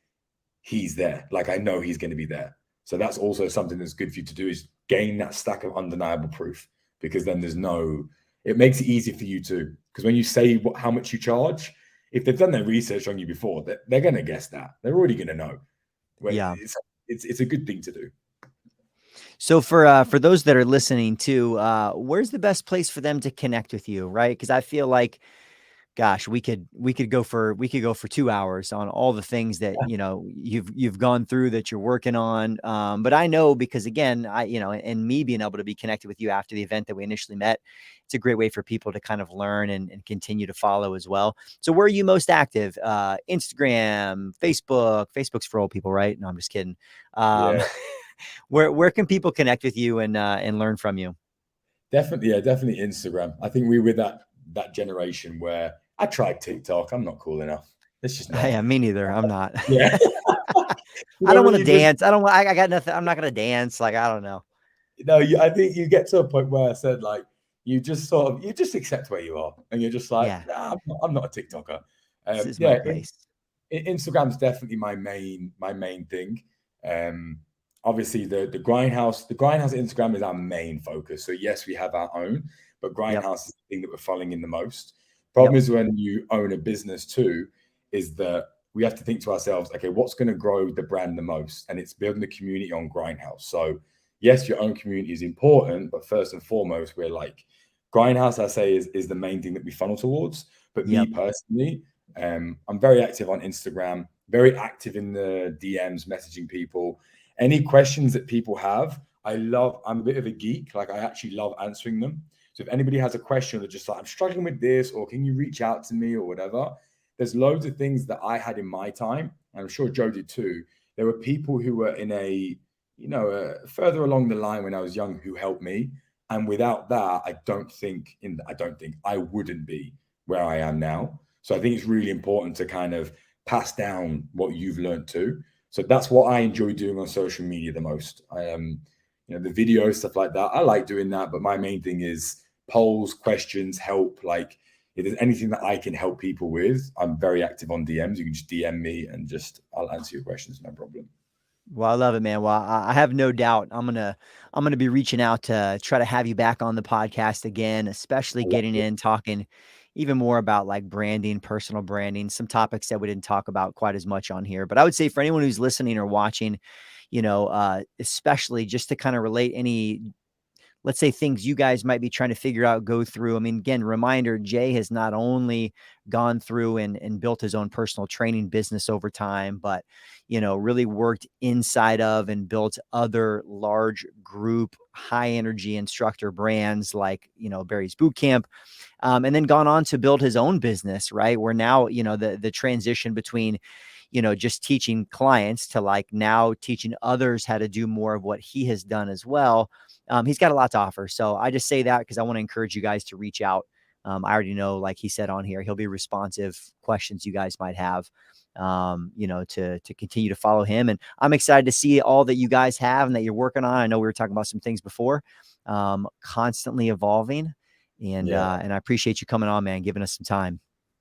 he's there. Like, I know he's going to be there. So, that's also something that's good for you to do is gain that stack of undeniable proof because then it makes it easy for you to, because when you say how much you charge, if they've done their research on you before, they're going to guess that. They're already going to know. Well, Yeah. it's a good thing to do. So for those that are listening too, where's the best place for them to connect with you, right? Because I feel like gosh, we could go for 2 hours on all the things that, you've gone through that you're working on. But I know because again, and me being able to be connected with you after the event that we initially met, it's a great way for people to kind of learn and continue to follow as well. So where are you most active? Instagram, Facebook. Facebook's for old people, right? No, I'm just kidding. Yeah, Um, where can people connect with you and learn from you? definitely. Yeah, definitely Instagram. I think we were that generation where I tried TikTok. I'm not cool enough. It's just not. Yeah, me neither. I'm not. Yeah. I don't When want to you just dance. I got nothing. I'm not going to dance. Like, I don't know. no, I think you get to a point where I said like you just accept where you are, and you're just like, Yeah. nah, I'm not a TikToker. This is my Yeah, place. Instagram's definitely my main thing. Um, Obviously the grindhouse Instagram is our main focus. So yes, we have our own, but Yep. grindhouse is the thing that we're following in the most. Yep. Problem is when you own a business too, is that we have to think to ourselves, okay, what's going to grow the brand the most? And it's building the community on grindhouse. So yes, your own community is important, but first and foremost, we're like grindhouse, I say, is the main thing that we funnel towards. But me Yep. personally, I'm very active on Instagram, very active in the DMs, messaging people. Any questions that people have, I'm a bit of a geek. Like I actually love answering them. So if anybody has a question or just like, I'm struggling with this, or can you reach out to me or whatever, there's loads of things that I had in my time. And I'm sure Joe did too. There were people who were in further along the line when I was young who helped me. And without that, I don't think I wouldn't be where I am now. So I think it's really important to kind of pass down what you've learned too. So that's what I enjoy doing on social media the most. The video stuff like that. I like doing that, but my main thing is polls, questions, help. Like if there's anything that I can help people with, I'm very active on DMs. You can just DM me and I'll answer your questions, no problem. Well, I love it, man. Well, I have no doubt I'm gonna be reaching out to try to have you back on the podcast again, especially I love getting it. in talking even more about like branding, personal branding, some topics that we didn't talk about quite as much on here. But I would say for anyone who's listening or watching, especially just to kind of relate any, let's say, things you guys might be trying to figure out, go through. I mean, again, reminder, Jay has not only gone through and built his own personal training business over time, but, really worked inside of and built other large group, high energy instructor brands like, Barry's Boot Camp, and then gone on to build his own business, right? Where now, the transition between, just teaching clients to like now teaching others how to do more of what he has done as well. He's got a lot to offer. So I just say that because I want to encourage you guys to reach out. I already know, like he said on here, he'll be responsive questions you guys might have, to continue to follow him. And I'm excited to see all that you guys have and that you're working on. I know we were talking about some things before, constantly evolving. And Yeah. I appreciate you coming on, man, giving us some time.